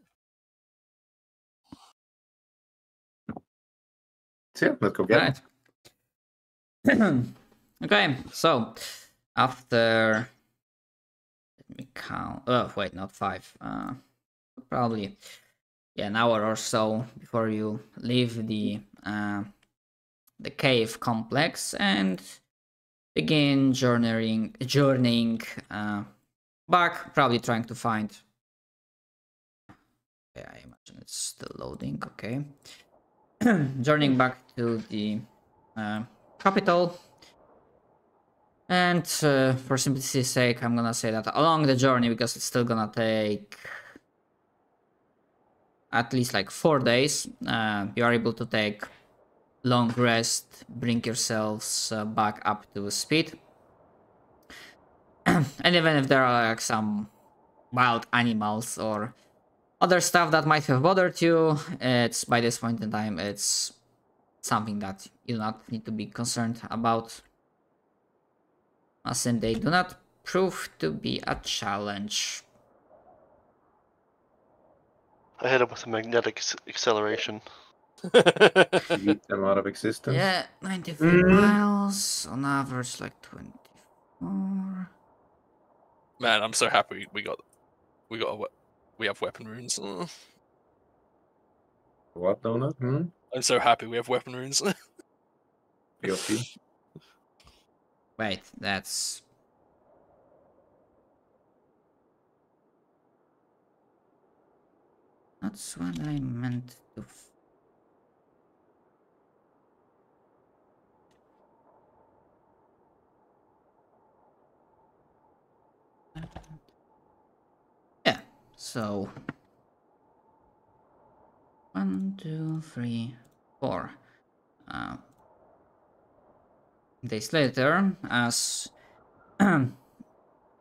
So yeah, let's go get them. Okay, so after, let me count. Oh wait, not 5. Probably an hour or so before you leave the cave complex and begin journeying back. Probably trying to find. Yeah, I imagine it's still loading. Okay. Journeying back to the capital. And for simplicity's sake, I'm gonna say that along the journey, because it's still gonna take at least like 4 days, you are able to take long rest, bring yourselves back up to speed. And even if there are like some wild animals or other stuff that might have bothered you, it's by this point in time, it's something that you do not need to be concerned about, as in they do not prove to be a challenge. I hit him with a magnetic acceleration. Beat them out of existence. Yeah, 93 miles on average, like 24. Man, I'm so happy we have weapon runes. What, Donut? Hmm? I'm so happy we have weapon runes. POP? Wait, that's what I meant to. yeah, so 1, 2, 3, 4 days later, as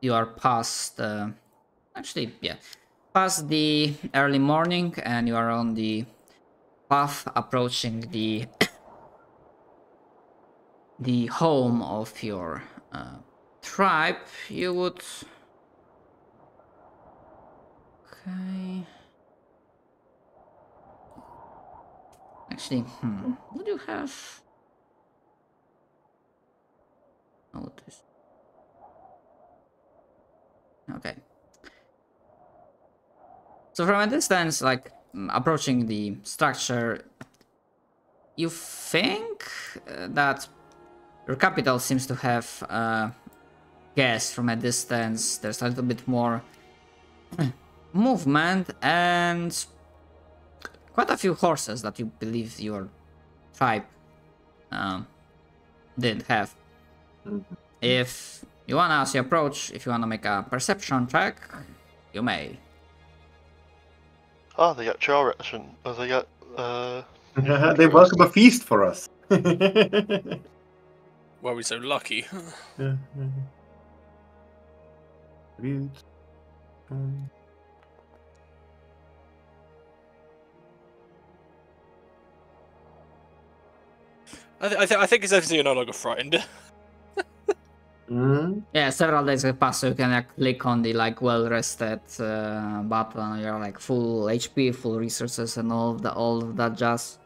you are past actually, yeah, past the early morning, and you are on the path approaching the the home of your tribe. You would okay. Actually, would you have notice? Okay. So from a distance, like approaching the structure, you think that your capital seems to have gas from a distance. There's a little bit more movement and quite a few horses that you believe your tribe didn't have. If you wanna, as you approach, if you wanna make a perception check, you may. Oh, they got trail ration. Oh, they got They welcome a feast for us. Why are we so lucky? I think it's obviously you're no longer frightened. Yeah, several days have passed, so you can click on the like well-rested button. You're like full HP, full resources, and all of that jazz.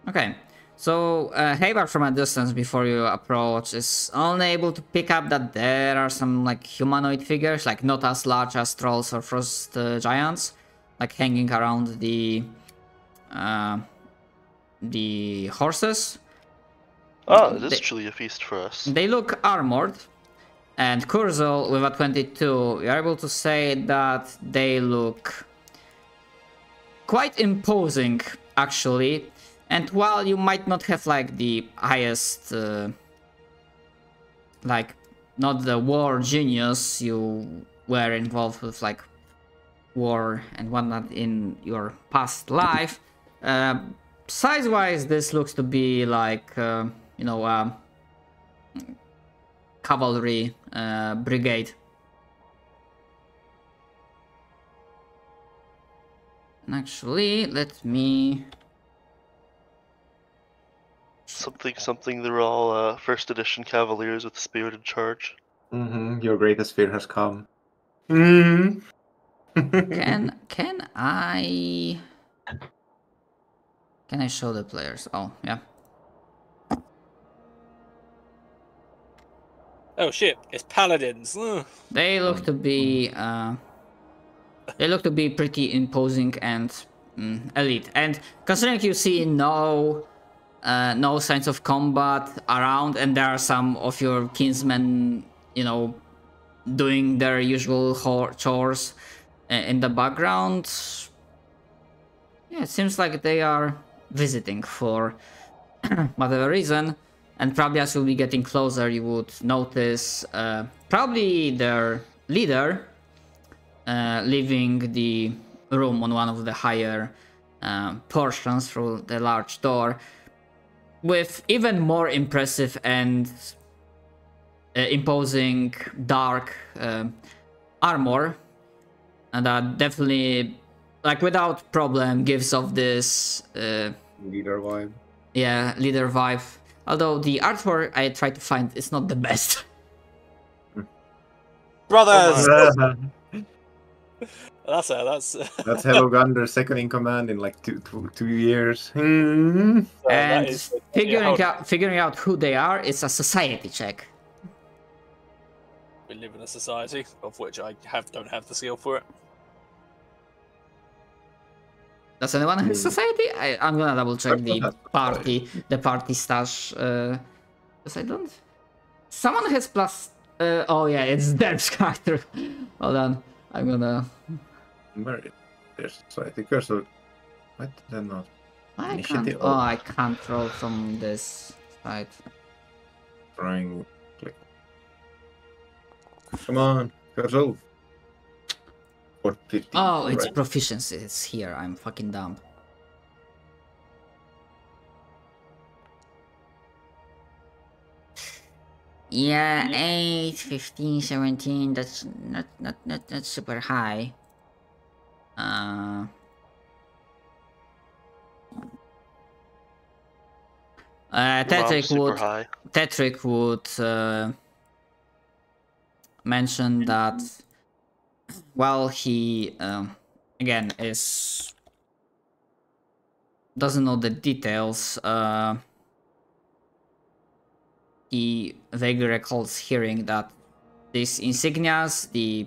Okay, so Haber from a distance before you approach is only able to pick up that there are some like humanoid figures, like not as large as trolls or frost giants, like hanging around the horses. Oh, it is truly a feast for us. They look armored, and Kurzel with a 22, you're able to say that they look quite imposing, actually. And while you might not have like the highest, like not the war genius, you were involved with like war and whatnot in your past life. Size-wise, this looks to be like, you know, cavalry brigade. And actually, let me... Something, they're all first edition cavaliers with spirited charge. Your greatest fear has come. Can I show the players? Oh, yeah. Oh shit! It's paladins. Ugh. They look to be pretty imposing and elite. And considering you see no signs of combat around, and there are some of your kinsmen, you know, doing their usual chores in the background. Yeah, it seems like they are visiting for whatever reason. And probably as you'll be getting closer, you would notice probably their leader leaving the room on one of the higher portions through the large door, with even more impressive and imposing dark armor, and that definitely, like without problem, gives off this Leader vibe. yeah, leader vibe. Although the artwork I tried to find is not the best. Brothers. That's That's Hello Gunder, second in command in like two years. And that is- figuring out who they are is a society check. We live in a society of which I don't have the skill for it. Does anyone have society? I'm gonna double check the party stash. Because I don't. Someone has plus. Oh yeah, it's Derb's character. Hold on, I'm gonna. Where is there's society cursor? Why did I not? I can't. Initiative. Oh, I can't roll from this side. Trying. Click. Come on, Carol. 450. Oh, it's right. proficiency. It's here. I'm fucking dumb. Yeah, 8, 15, 17. That's not super high. Your mom's super high. Tetrick would mention that while he again doesn't know the details, he vaguely recalls hearing that these insignias, the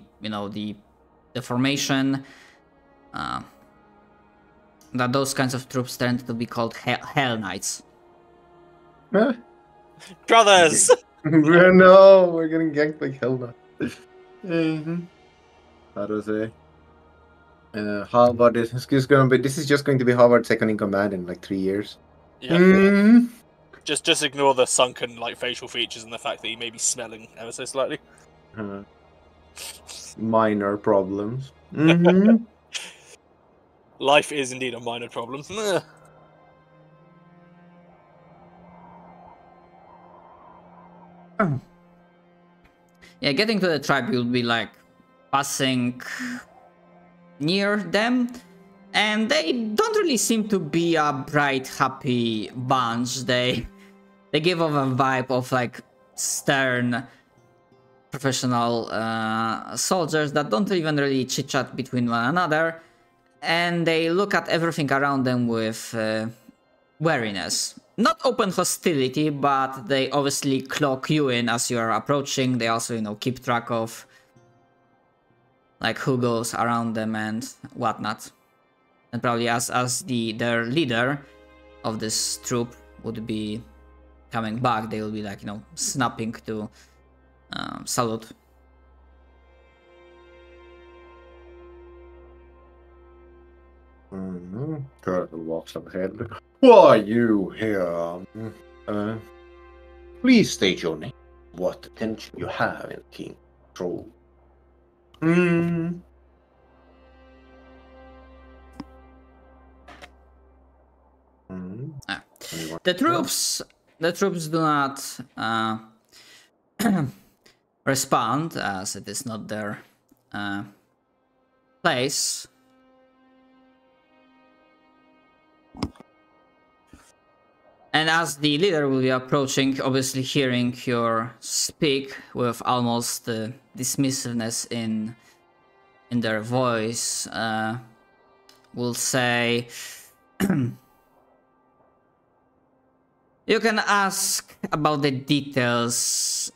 formation, that those kinds of troops tend to be called Hell Knights. Huh? Brothers! No, we're getting ganked by hell now. How to say? Harvard is going to be. This is just going to be Harvard's second in command in like 3 years. Yeah. Mhm. Just ignore the sunken like facial features and the fact that he may be smelling ever so slightly. Minor problems. Mhm. Life is indeed a minor problem. Yeah, getting to the tribe, you'll be like passing near them, and they don't really seem to be a bright, happy bunch. They give off a vibe of like stern, professional soldiers that don't even really chit chat between one another, and they look at everything around them with wariness. Not open hostility, but they obviously clock you in as you're approaching. They also, keep track of like who goes around them and whatnot. And probably as their leader of this troop would be coming back, they will be like, snapping to salute. Colonel walks up ahead. Why you here? Please state your name. What attention you have in King Control. The troops do not respond, as it is not their place. And as the leader will be approaching, obviously hearing your speak with almost dismissiveness in their voice, will say, you can ask about the details,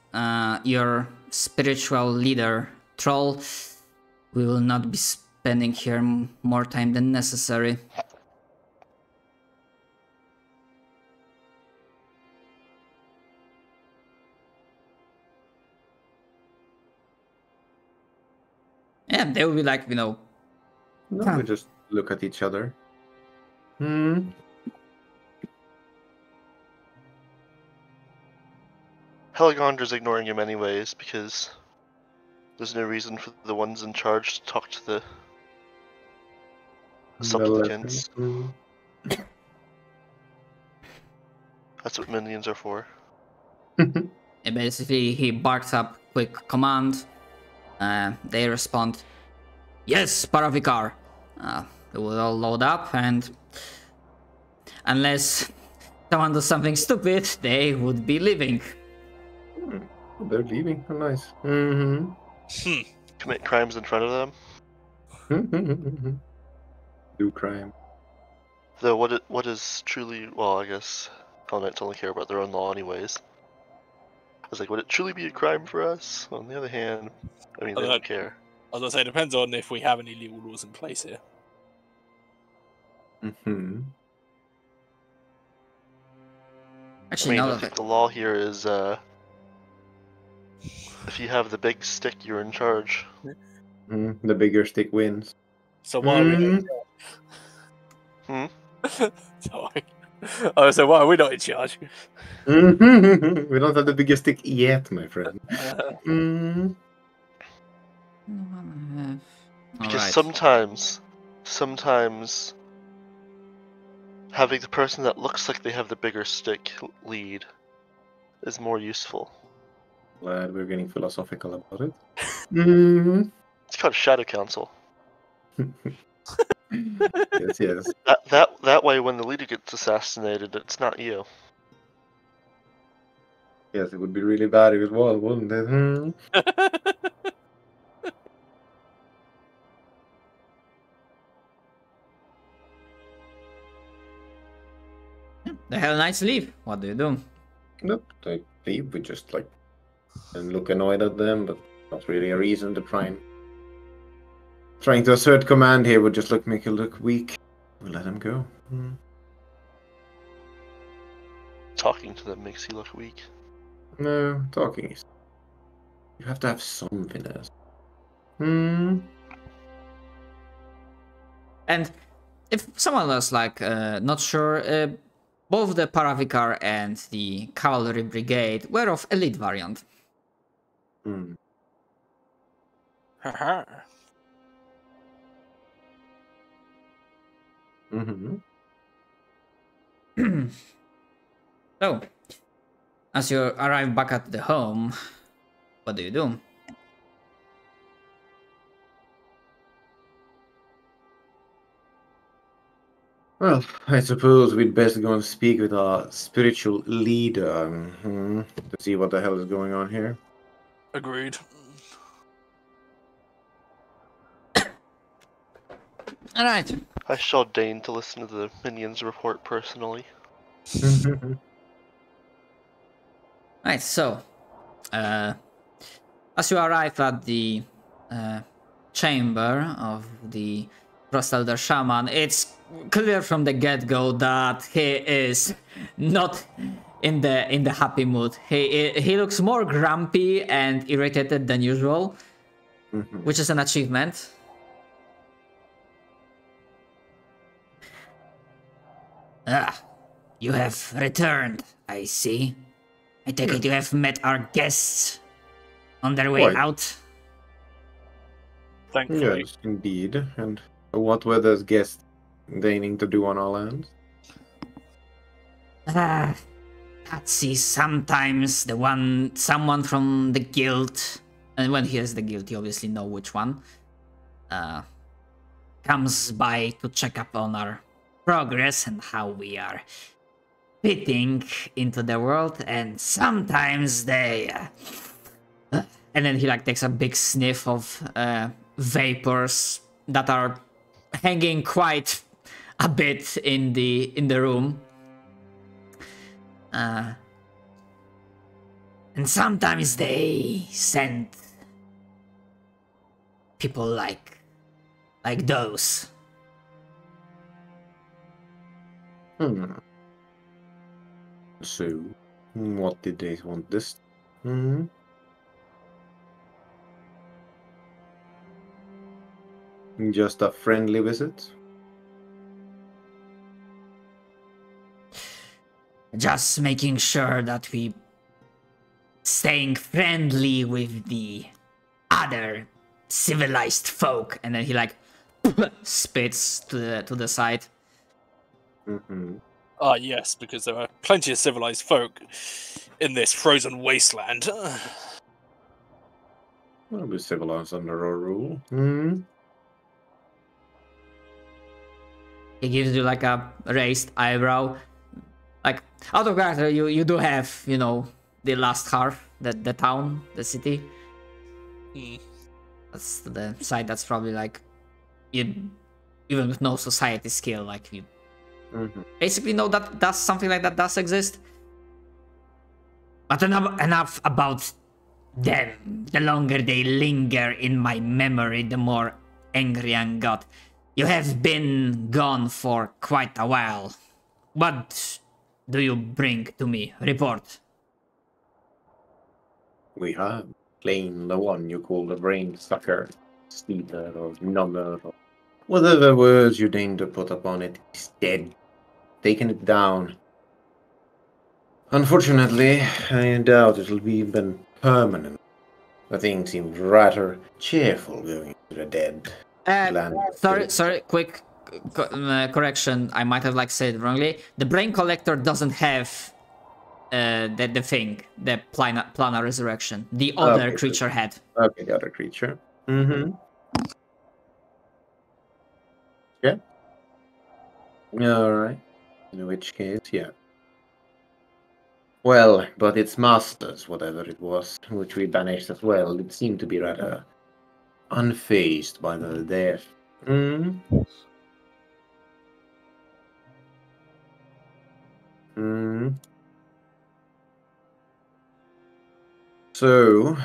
your spiritual leader, Troll. We will not be spending here more time than necessary. Yeah, they will be like, No, we just look at each other. Heligondra's ignoring him anyways because there's no reason for the ones in charge to talk to the supplicants. That's what minions are for. And basically, he barks up quick command. They respond, yes, Paravikar. They will all load up, and unless someone does something stupid, they would be leaving. They're leaving. Oh, nice. Commit crimes in front of them. Do crime. Though what is truly, well, I guess Hell Knights only care about their own law anyways. I was like, would it truly be a crime for us? On the other hand, I mean, they don't care. I was gonna say, it depends on if we have any legal rules in place here. Actually, I think the law here is, if you have the big stick, you're in charge. The bigger stick wins. So why are we Sorry. I was like, why are we not in charge? We don't have the biggest stick yet, my friend. Because Alright. sometimes having the person that looks like they have the bigger stick lead is more useful. Glad we're getting philosophical about it. It's called Shadow Council. Yes. That way, when the leader gets assassinated, it's not you. Yes, it would be really bad if it was, wouldn't it? The Hell Knights leave. What do you do? Nope, I leave. We just like and look annoyed at them, but not really a reason to trying to assert command here would just make it look weak. We'll let him go. Talking to them makes you look weak. No, talking is. You have to have some finesse. And if someone was like not sure, both the Paravikar and the Cavalry Brigade were of elite variant. Haha. So, as you arrive back at the home, what do you do? Well, I suppose we'd best go and speak with our spiritual leader to see what the hell is going on here. Agreed. Alright. I shall deign to listen to the minions' report personally. Right, so, as you arrive at the chamber of the Frost Elder Shaman, it's clear from the get-go that he is not in the happy mood. He looks more grumpy and irritated than usual, which is an achievement. You have returned, I see. I take it you have met our guests on their way Quite. out. Thankfully. Yes, indeed. And what were those guests deigning to do on our lands? Patsy, sometimes someone from the guild, and when he has the guild, you obviously know which one, comes by to check up on our progress and how we are fitting into the world, and sometimes they and then he like takes a big sniff of vapors that are hanging quite a bit in the room, and sometimes they send people like those. So, what did they want this? Just a friendly visit? Just making sure that we staying friendly with the other civilized folk, and then he like spits to the side. Ah, yes, because there are plenty of civilized folk in this frozen wasteland. We'll be civilized under our rule. He gives you like a raised eyebrow. Like, out of character, you do have, you know, the last half, the town, the city. That's the side that's probably like, you, even with no society skill, like you basically know that something like that does exist. But enough about them. The longer they linger in my memory, the more angry I got. You have been gone for quite a while. What do you bring to me? Report. We have slain the one you call the brain sucker, stealer, or number, or whatever words you deign to put upon it is dead. taken it down. Unfortunately, I doubt it'll be even permanent. The thing seemed rather cheerful going to the dead. land of spirits. Sorry, quick correction. I might have like said it wrongly. The brain collector doesn't have the thing, the planar resurrection. The other Okay, creature had. Okay, the other creature. Mm-hmm. Yeah. Alright. In which case, yeah. Well, but its masters, whatever it was, which we banished as well, it seemed to be rather unfazed by the death. Hmm. Hmm. So,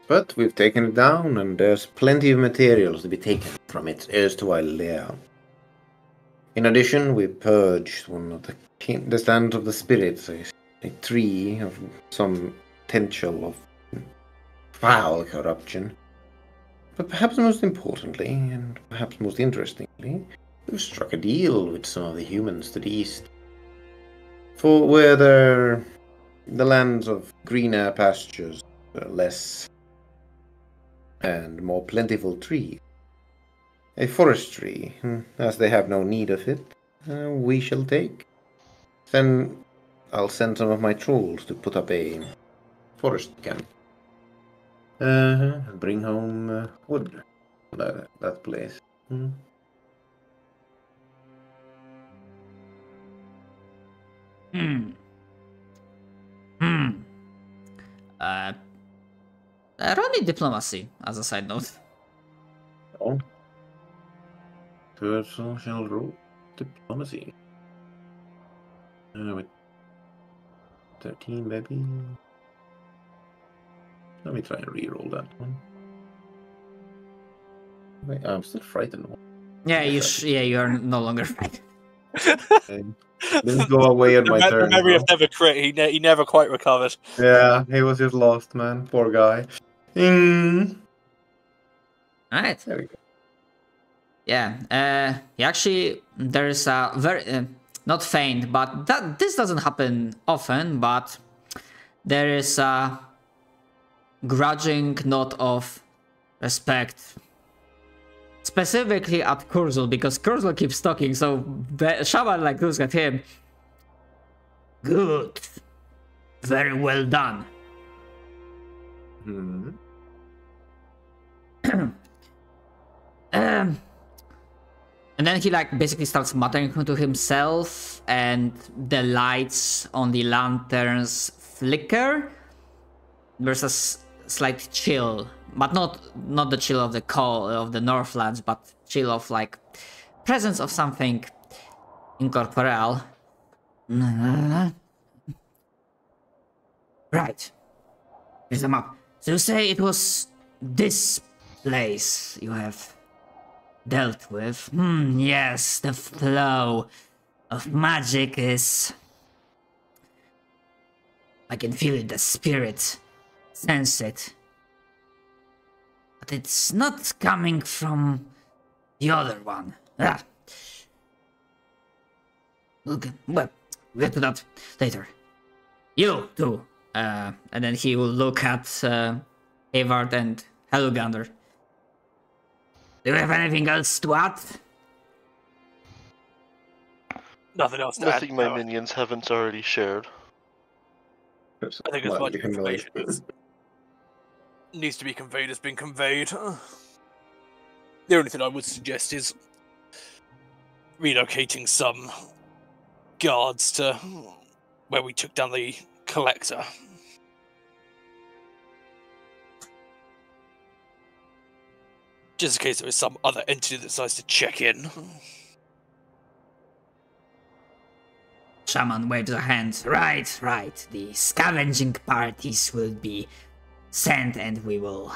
but we've taken it down, and there's plenty of materials to be taken from its erstwhile lair. In addition, we purged one of the stands of the spirits, a tree of some potential of foul corruption. But perhaps most importantly, and perhaps most interestingly, we've struck a deal with some of the humans to the east. For where the lands of greener pastures, less and more plentiful trees. A forestry, as they have no need of it, we shall take. Then I'll send some of my trolls to put up a forest camp. Bring home wood from that place. Roll me diplomacy as a side note. Oh. Turtle shall roll diplomacy. With 13, maybe. Let me try and re-roll that one. Wait, I'm still frightened. Yeah, you are no longer frightened. Didn't go away on my turn. The memory of never crit. He never quite recovered. Yeah, he was just lost, man. Poor guy. Alright. There we go. Yeah, actually, there's a very, not faint, but this doesn't happen often, but there is a grudging note of respect. Specifically at Kurzul, because Kurzul keeps talking, so the shaman like looks at him. Good. Very well done. And then he like basically starts muttering to himself, and the lights on the lanterns flicker. There's a slight chill, but not the chill of the cold of the Northlands, but chill of like presence of something incorporeal. Right. Here's the map. So you say it was this place you have dealt with? Yes, the flow of magic is... I can feel it, the spirit. Sense it. But it's not coming from the other one. Okay, well, we'll get to that later. You too. And then he will look at Avard and Helgander. Do you have anything else to add? Nothing else to Nothing add. my minions haven't already shared. I think as much information as needs to be conveyed has been conveyed. The only thing I would suggest is relocating some guards to where we took down the collector. Just in case there is some other entity that decides to check in. Shaman waves a hand. Right. The scavenging parties will be sent and we will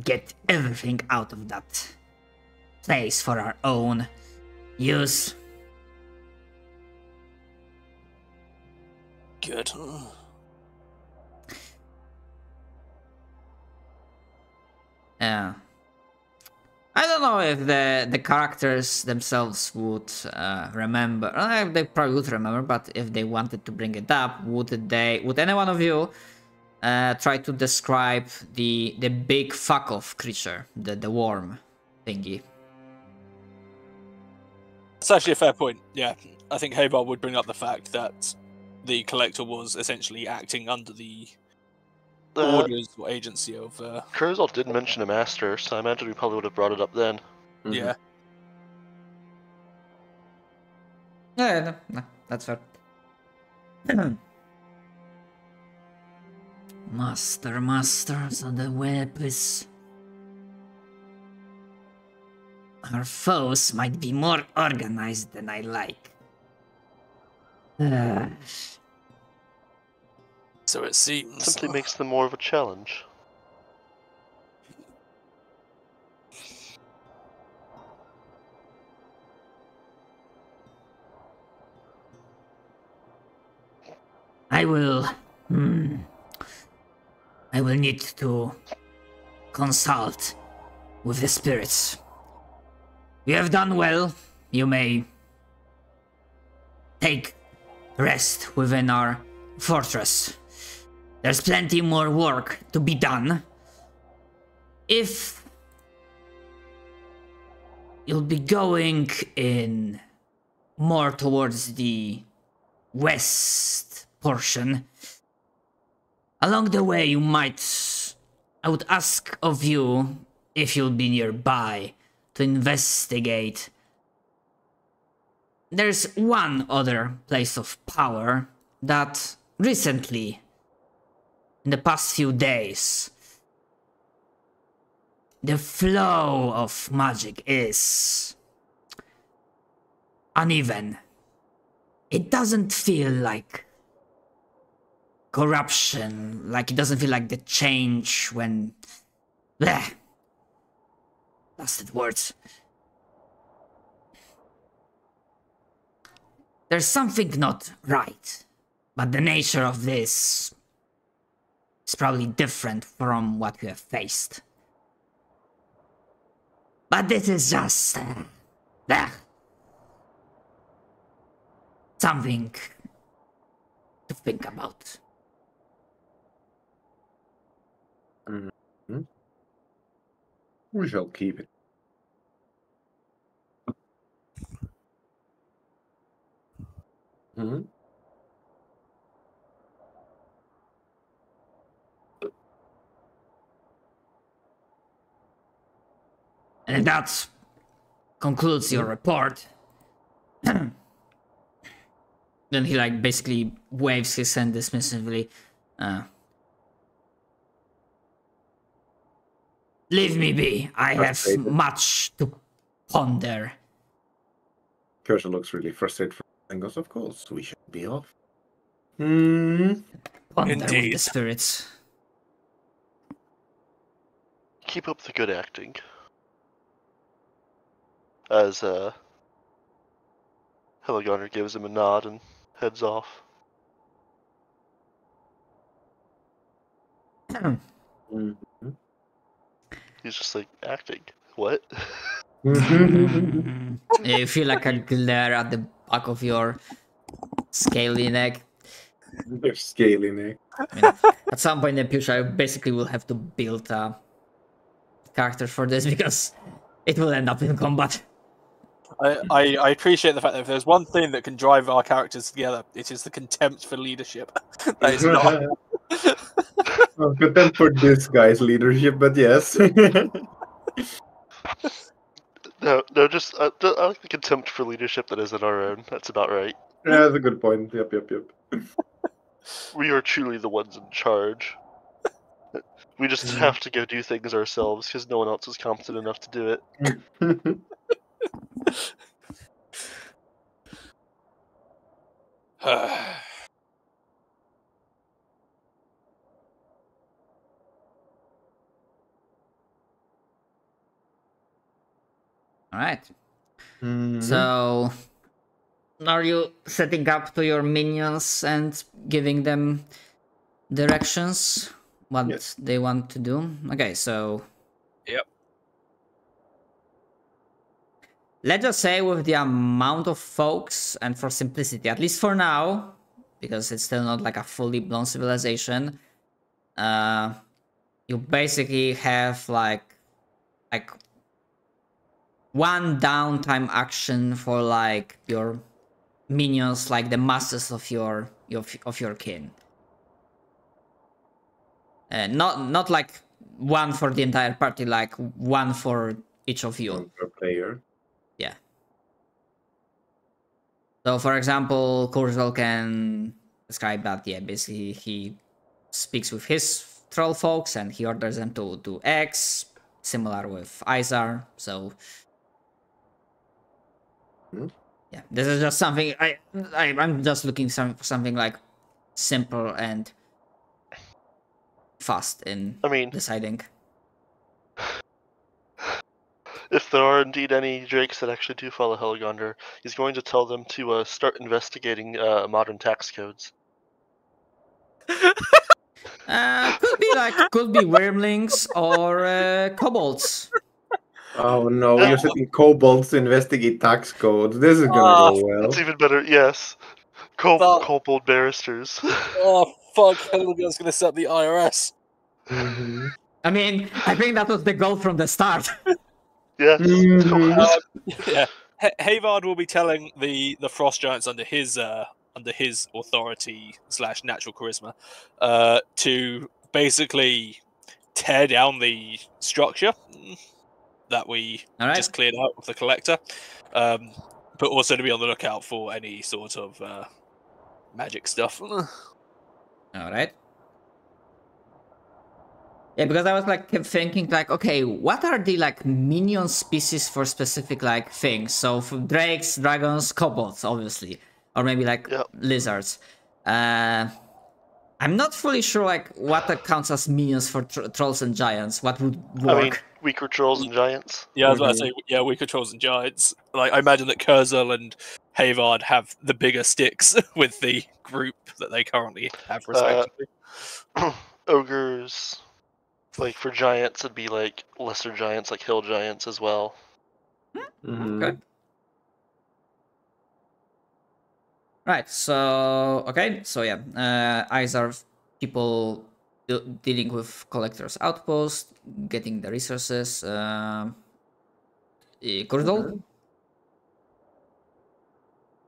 get everything out of that place for our own use. Good. Yeah. I don't know if the characters themselves would remember. They probably would remember, but if they wanted to bring it up, would any one of you try to describe the big fuck off creature, the worm thingy? It's actually a fair point. Yeah, I think Habar would bring up the fact that the collector was essentially acting under the orders or agency of. Kurzal did mention a master, so I imagine we probably would have brought it up then. Yeah. Yeah, no, that's fair. Masters of the web is... Our foes might be more organized than I like. So it seems. Simply makes them more of a challenge. I will need to consult with the spirits. You have done well. You may take rest within our fortress. There's plenty more work to be done. If you'll be going in more towards the west portion, along the way you might... I would ask of you, if you'll be nearby, to investigate. There's one other place of power that recently, in the past few days, the flow of magic is uneven. It doesn't feel like corruption, like it doesn't feel like the change when... Bleh. Blasted words. There's something not right, but the nature of this is probably different from what we have faced. But this is just... something to think about. Mm-hmm. We shall keep it. Mm-hmm. And that concludes your report. Then he like basically waves his hand dismissively. Leave me be. I have much to ponder. Kershaw looks really frustrated and goes, of course, we should be off. Hmm. Ponder with Indeed. the spirits. Keep up the good acting. As Heligoner gives him a nod and heads off. Mm-hmm. He's just like, acting? What? You feel like a glare at the back of your scaly neck. They're scaly neck. I mean, at some point in the future, I basically will have to build a character for this because it will end up in combat. I appreciate the fact that if there's one thing that can drive our characters together, it is the contempt for leadership. That is not. Well, content for this guy's leadership, but yes. No, just I like the contempt for leadership that isn't our own. That's about right. Yeah, that's a good point. Yep. We are truly the ones in charge. We just have to go do things ourselves because no one else is competent enough to do it. Alright. Mhm. So, are you setting up to your minions and giving them directions? What Yes. they want to do? Okay, so... Yep. let's just say with the amount of folks, and for simplicity, at least for now, because it's still not like a fully blown civilization, you basically have like one downtime action for like your minions, like the masters of your kin. Not like one for the entire party, like one for each of you. Per player. Yeah. So, for example, Kurzweil can describe that. Yeah, basically he speaks with his troll folks and he orders them to do X. Similar with Izar. So, yeah, this is just something I'm just looking for something like simple and fast in deciding. If there are indeed any Drakes that actually do follow Helgander, he's going to tell them to start investigating modern tax codes. Could be wormlings or kobolds. Oh no, you're setting kobolds to investigate tax codes. This is gonna go well. It's even better, yes. Kobold barristers. Oh fuck, Helga's gonna set up the IRS. Mm-hmm. I mean, I think that was the goal from the start. Yes. Yeah. Havard will be telling the frost giants under his authority / natural charisma to basically tear down the structure that we just cleared out with the collector, but also to be on the lookout for any sort of magic stuff. All right. Yeah, because I was like kept thinking like, okay, what are the like minion species for specific like things? So for drakes, dragons, kobolds, obviously, or maybe like lizards. I'm not fully sure like what counts as minions for trolls and giants. What would work? I mean, weaker trolls and giants. Yeah, I was about to say, yeah, weaker trolls and giants. Like, I imagine that Kurzel and Havard have the bigger sticks with the group that they currently have, respectively. Ogres, like for giants, it'd be like lesser giants, like hill giants as well. Okay. Right, so yeah, eyes are people dealing with collectors' outpost, getting the resources. Kurdal?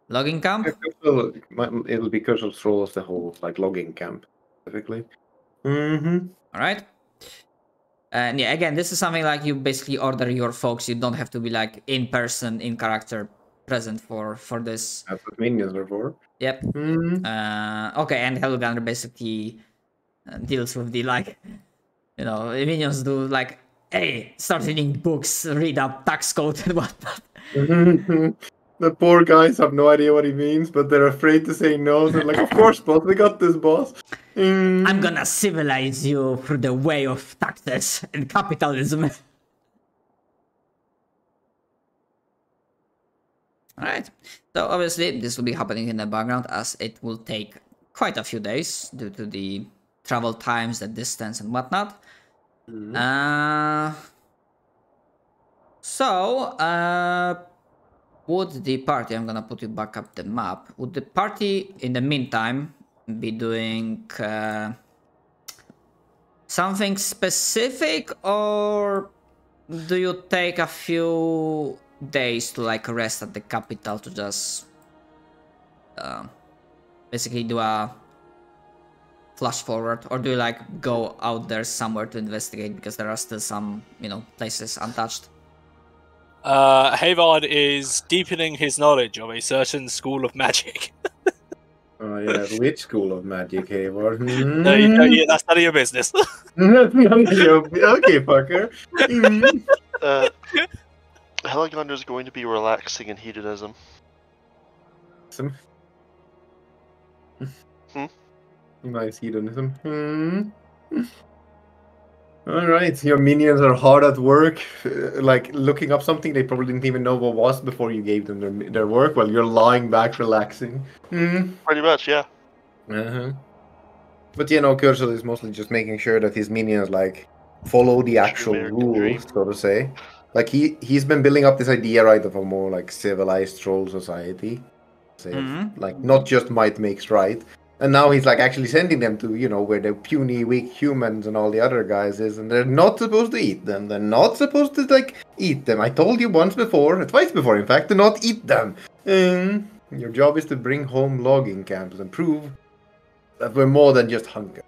Logging camp? It'll be Kurzel's role as the whole like logging camp, specifically. Alright. And yeah, again, this is something like you basically order your folks. You don't have to be like in person, in character, present for this. That's what minions are for. Yep. Okay, and Helgander basically deals with the like, you know, minions do like, hey, start reading books, read up tax code and whatnot. The poor guys have no idea what he means, but they're afraid to say no. They're like, of course, boss, we got this, boss. I'm gonna civilize you through the way of taxes and capitalism. Alright, so obviously this will be happening in the background as it will take quite a few days due to the travel times, the distance and whatnot. Would the party, I'm gonna put you back up the map, would the party in the meantime be doing something specific, or do you take a few days to like rest at the capital to just basically do a flash forward, or do you like go out there somewhere to investigate because there are still some, you know, places untouched? Havard is deepening his knowledge of a certain school of magic. Oh yeah, which school of magic, Havard? No, that's none of your business. Okay, fucker. Helgander is going to be relaxing in hedonism. Nice hedonism. Alright, your minions are hard at work, like looking up something they probably didn't even know what was before you gave them their work, while you're lying back relaxing. Pretty much, yeah. But you know, Kurzel is mostly just making sure that his minions like follow the actual rules, so to say. Like he's been building up this idea, right, of a more like civilized troll society. Say, like not just might makes right. And now he's like actually sending them to, you know, where the puny, weak humans and all the other guys is, and they're not supposed to eat them. They're not supposed to like eat them. I told you once before, twice before, in fact, to not eat them. Your job is to bring home logging camps and prove that we're more than just hunger.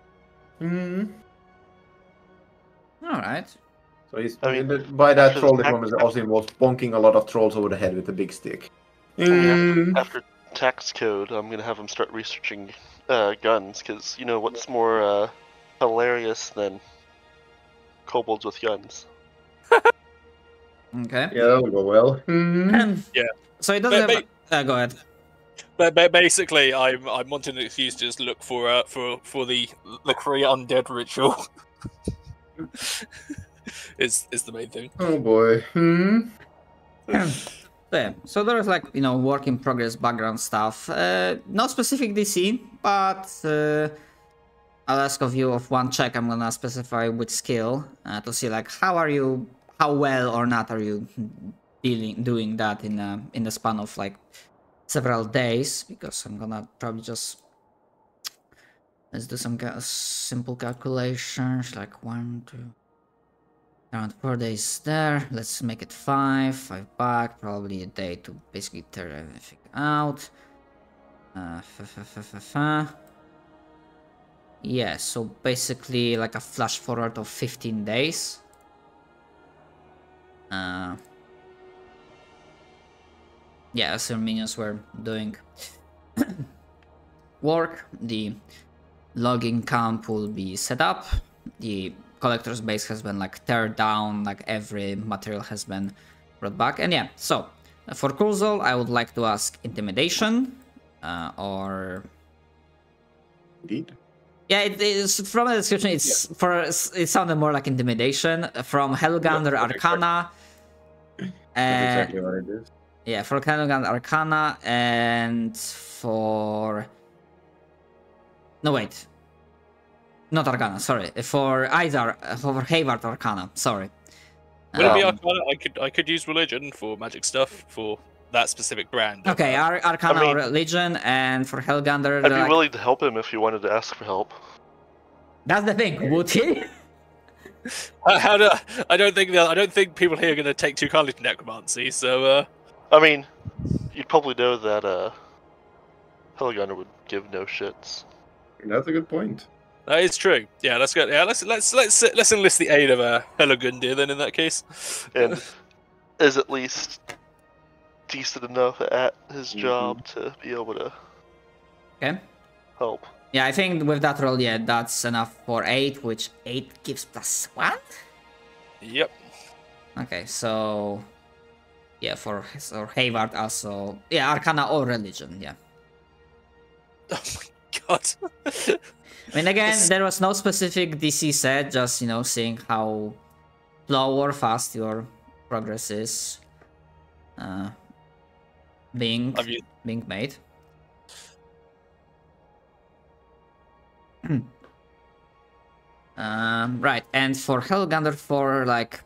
All right. So he's I mean, by that after troll the diplomacy also involves bonking a lot of trolls over the head with a big stick. After tax code, I'm gonna have him start researching guns, because you know what's more hilarious than kobolds with guns? Okay. Yeah, that'll go well. Yeah. So it doesn't have... go ahead. But basically, I'm wanting an excuse to just look for the Korea undead ritual. is the main thing. Oh boy. So there's like, you know, work in progress background stuff. Not specific DC, but I'll ask of you of one check. I'm gonna specify with skill to see like how well or not are you doing that in the span of like several days, because I'm gonna probably just let's do some simple calculations like 1, 2, around 4 days there. Let's make it 5 back, probably a day to basically tear everything out. Yeah, so basically like a flash forward of 15 days. Yeah, as your minions were doing work, the logging camp will be set up. The collector's base has been like teared down, like every material has been brought back. And yeah, so for Kurzul, I would like to ask intimidation or... Indeed. Yeah, it is from the description. It's it sounded more like intimidation. From Helgander Arcana. That's exactly what it is. Yeah, for Helgander Arcana and for... No, wait. Not Arcana, sorry. For Hayward Arcana, sorry. Would it be Arcana? I could use religion for magic stuff for that specific brand. Okay, Arcana or religion, and for Helgander... I'd be willing to help him if he wanted to ask for help. That's the thing, would he? I don't think people here are going to take too kindly to necromancy. So, I mean, you'd probably know that Helgander would give no shits. That's a good point. that is true. Yeah, let's go. Yeah, let's enlist the aid of Helgundir then in that case. And is at least decent enough at his job to be able to help. Yeah, I think with that roll, yeah, that's enough for 8, which 8 gives +1? Yep. Okay, so... Yeah, for Hayward also... Yeah, Arcana or Religion, yeah. Oh my god. I mean, again, there was no specific DC set, just, you know, seeing how slow or fast your progress is being made. Right, and for Helgander, for like,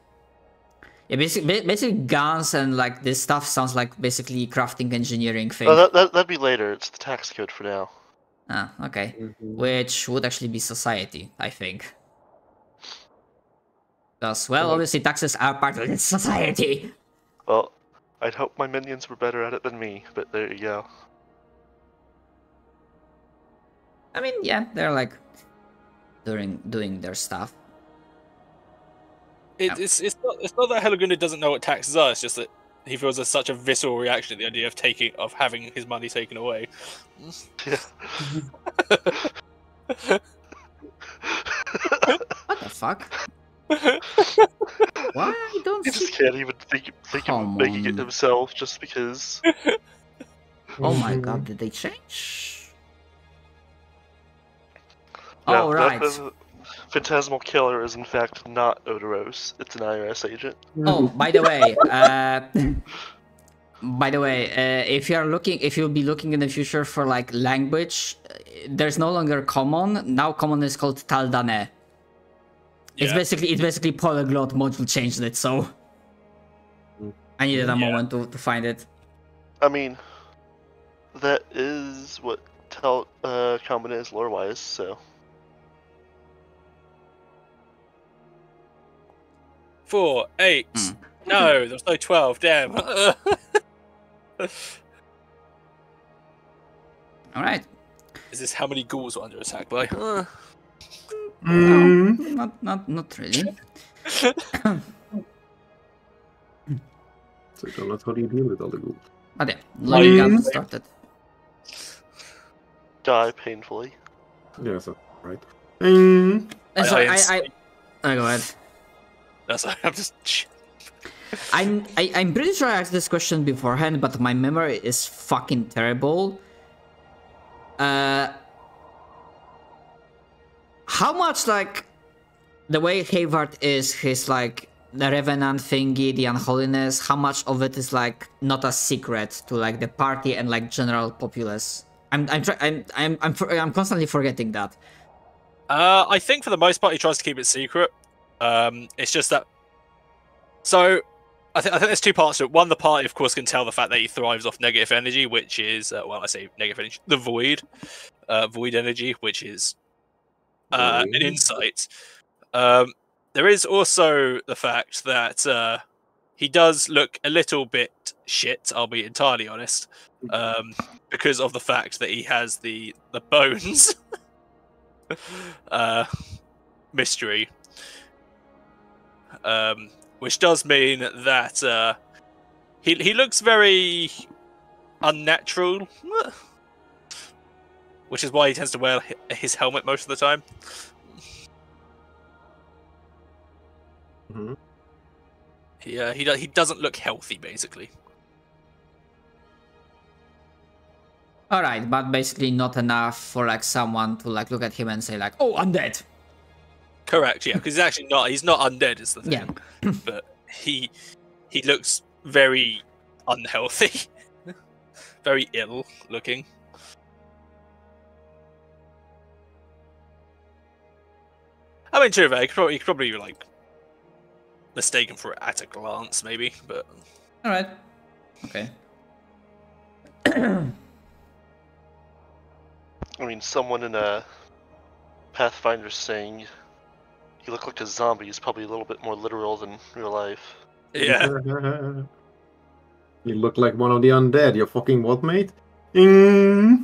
yeah, basically guns and like this stuff sounds like basically crafting engineering thing. Oh, that'd be later. It's the tax code for now. Ah, okay. Which would actually be society, I think. Because, well, obviously taxes are part of this society. Well, I'd hope my minions were better at it than me, but there you go. I mean, yeah, they're like doing their stuff. It's not that Helgundir doesn't know what taxes are. It's just that he feels there's such a visceral reaction at the idea of having his money taken away. Yeah. What the fuck? Why don't he just can't even think of making it himself just because. Oh my god, did they change? No, oh right. Phantasmal Killer is in fact not Odoros. It's an IRS agent. Oh, by the way, if you'll be looking in the future for like language, there's no longer common. Now common is called Taldane. Yeah. It's basically polyglot module changed it, so I needed a moment to find it. I mean, that is what common is lore-wise, so... 4, 8. No, there was no 12. Damn. All right. Is this how many ghouls were under attack by? No, not really. So that's how do you deal with all the ghouls? But yeah, loading gun started. Die painfully. Yeah, so right. Sorry, go ahead. That's I'm just. I'm pretty sure I asked this question beforehand, but my memory is fucking terrible. How much, like, the way Havard is, his, like, the Revenant thingy, the unholiness, how much of it is, like, not a secret to, like, the party and, like, general populace? I'm constantly forgetting that. I think for the most part he tries to keep it secret. It's just that. So, I think there's two parts to it. One, the party, of course, can tell the fact that he thrives off negative energy, which is, well, I say negative energy, the void, void energy, which is an insight. There is also the fact that he does look a little bit shit, I'll be entirely honest, because of the fact that he has the bones mystery. Which does mean that he looks very unnatural, which is why he tends to wear his helmet most of the time. Mm-hmm. He doesn't look healthy, basically. All right, but basically not enough for, like, someone to, like, look at him and say, like, "Oh, I'm dead." Correct, yeah, because he's actually not. He's not undead, is the thing. Yeah. But he looks very unhealthy, very ill looking. I mean, true, you could probably like mistaken for it at a glance, maybe. But All right. Okay. I mean, someone in a Pathfinder saying you look like a zombie is probably a little bit more literal than real life. yeah, You look like one of the undead. You're fucking what, mate? Okay.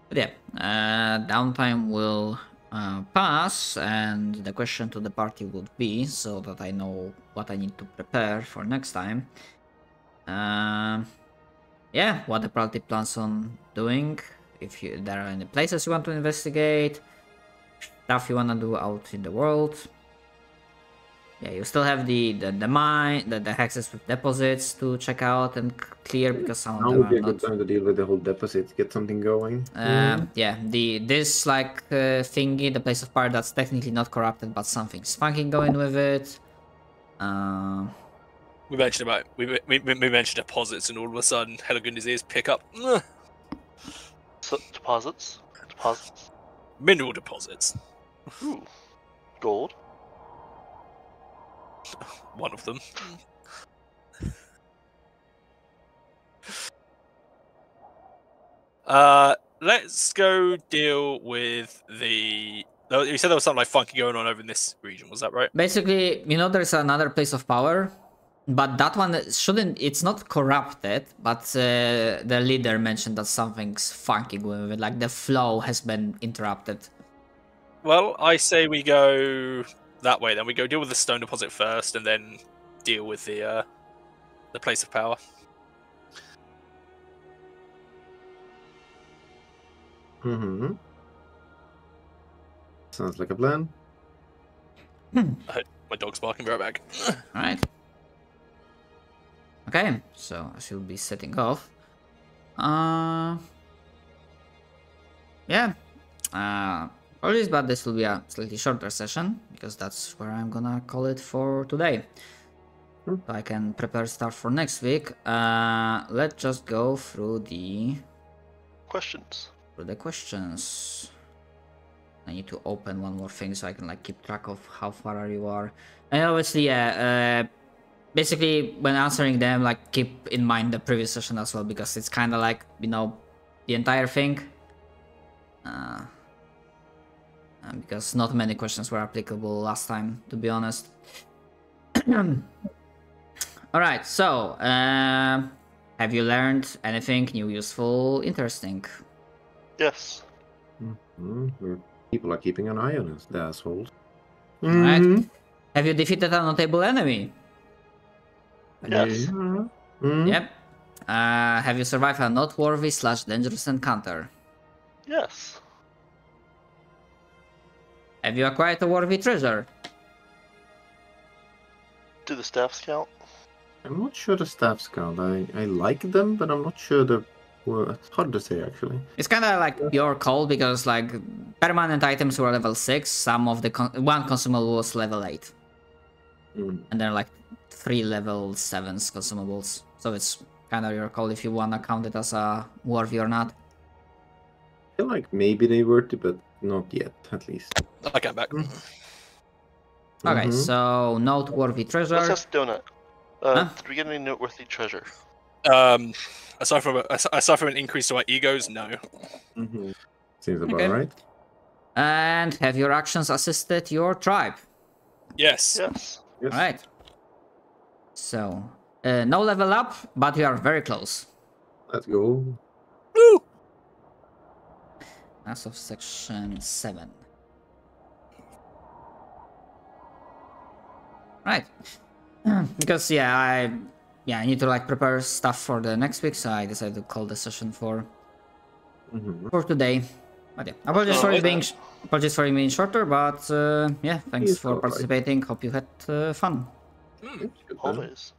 But yeah, downtime will pass, and the question to the party would be, so that I know what I need to prepare for next time. Yeah, what the party plans on doing. If there are any places you want to investigate, stuff you want to do out in the world. Yeah, you still have the mine, the hexes with deposits to check out and clear, because some of Now them would be are a not. good time to deal with the whole deposit, get something going. Yeah, this like thingy, the place of power that's technically not corrupted, but something's funky going with it. we mentioned about we mentioned deposits, and all of a sudden, Hella Goodness ears pick up So, deposits? Deposits? mineral deposits. Ooh. Gold? One of them. Let's go deal with the. You said there was something like funky going on over in this region. Was that right? Basically, there's another place of power, but that one shouldn't. It's not corrupted, but the leader mentioned that something's funky going with it. Like the flow has been interrupted. Well, I say we go that way. Then we go deal with the stone deposit first, and then deal with the place of power. Mm-hmm. Sounds like a plan. I heard my dog's barking right back. All right. Okay, so I should be setting off. Yeah. Apologies, but this will be a slightly shorter session, because that's where I'm gonna call it for today. So I can prepare stuff for next week. Let's just go through the Questions? questions. I need to open one more thing so I can like keep track of how far you are. And obviously, yeah, basically when answering them, like keep in mind the previous session as well, because it's kind of like, you know, the entire thing. Because not many questions were applicable last time, to be honest. Alright, so, have you learned anything new, useful, interesting? Yes. People are keeping an eye on us, the assholes. Alright. Have you defeated a notable enemy? Yes. Yep. Have you survived a noteworthy / dangerous encounter? Yes. Have you acquired a worthy treasure? Do the staffs count? I'm not sure the staffs count. I like them, but I'm not sure the. Well, it's hard to say actually. It's kind of like your call, because like permanent items were level 6, some of the one consumable was level 8. And there are like 3 level 7s consumables. So it's kind of your call if you want to count it as a worthy or not. I feel like maybe they were to, but not yet, at least. I come back. Okay, so noteworthy treasure. Let's ask Donut. Huh? Did we get any noteworthy treasure? Aside from an increase to our egos, no. Seems about Okay. right. And have your actions assisted your tribe? Yes. Yes. Yes. Alright. So, no level up, but we are very close. Let's go. Woo! As of section 7. Right. Because I need to like prepare stuff for the next week, so I decided to call the session for today. But yeah, apologies for it being shorter, but yeah, thanks It's for alright. participating. Hope you had fun. Always.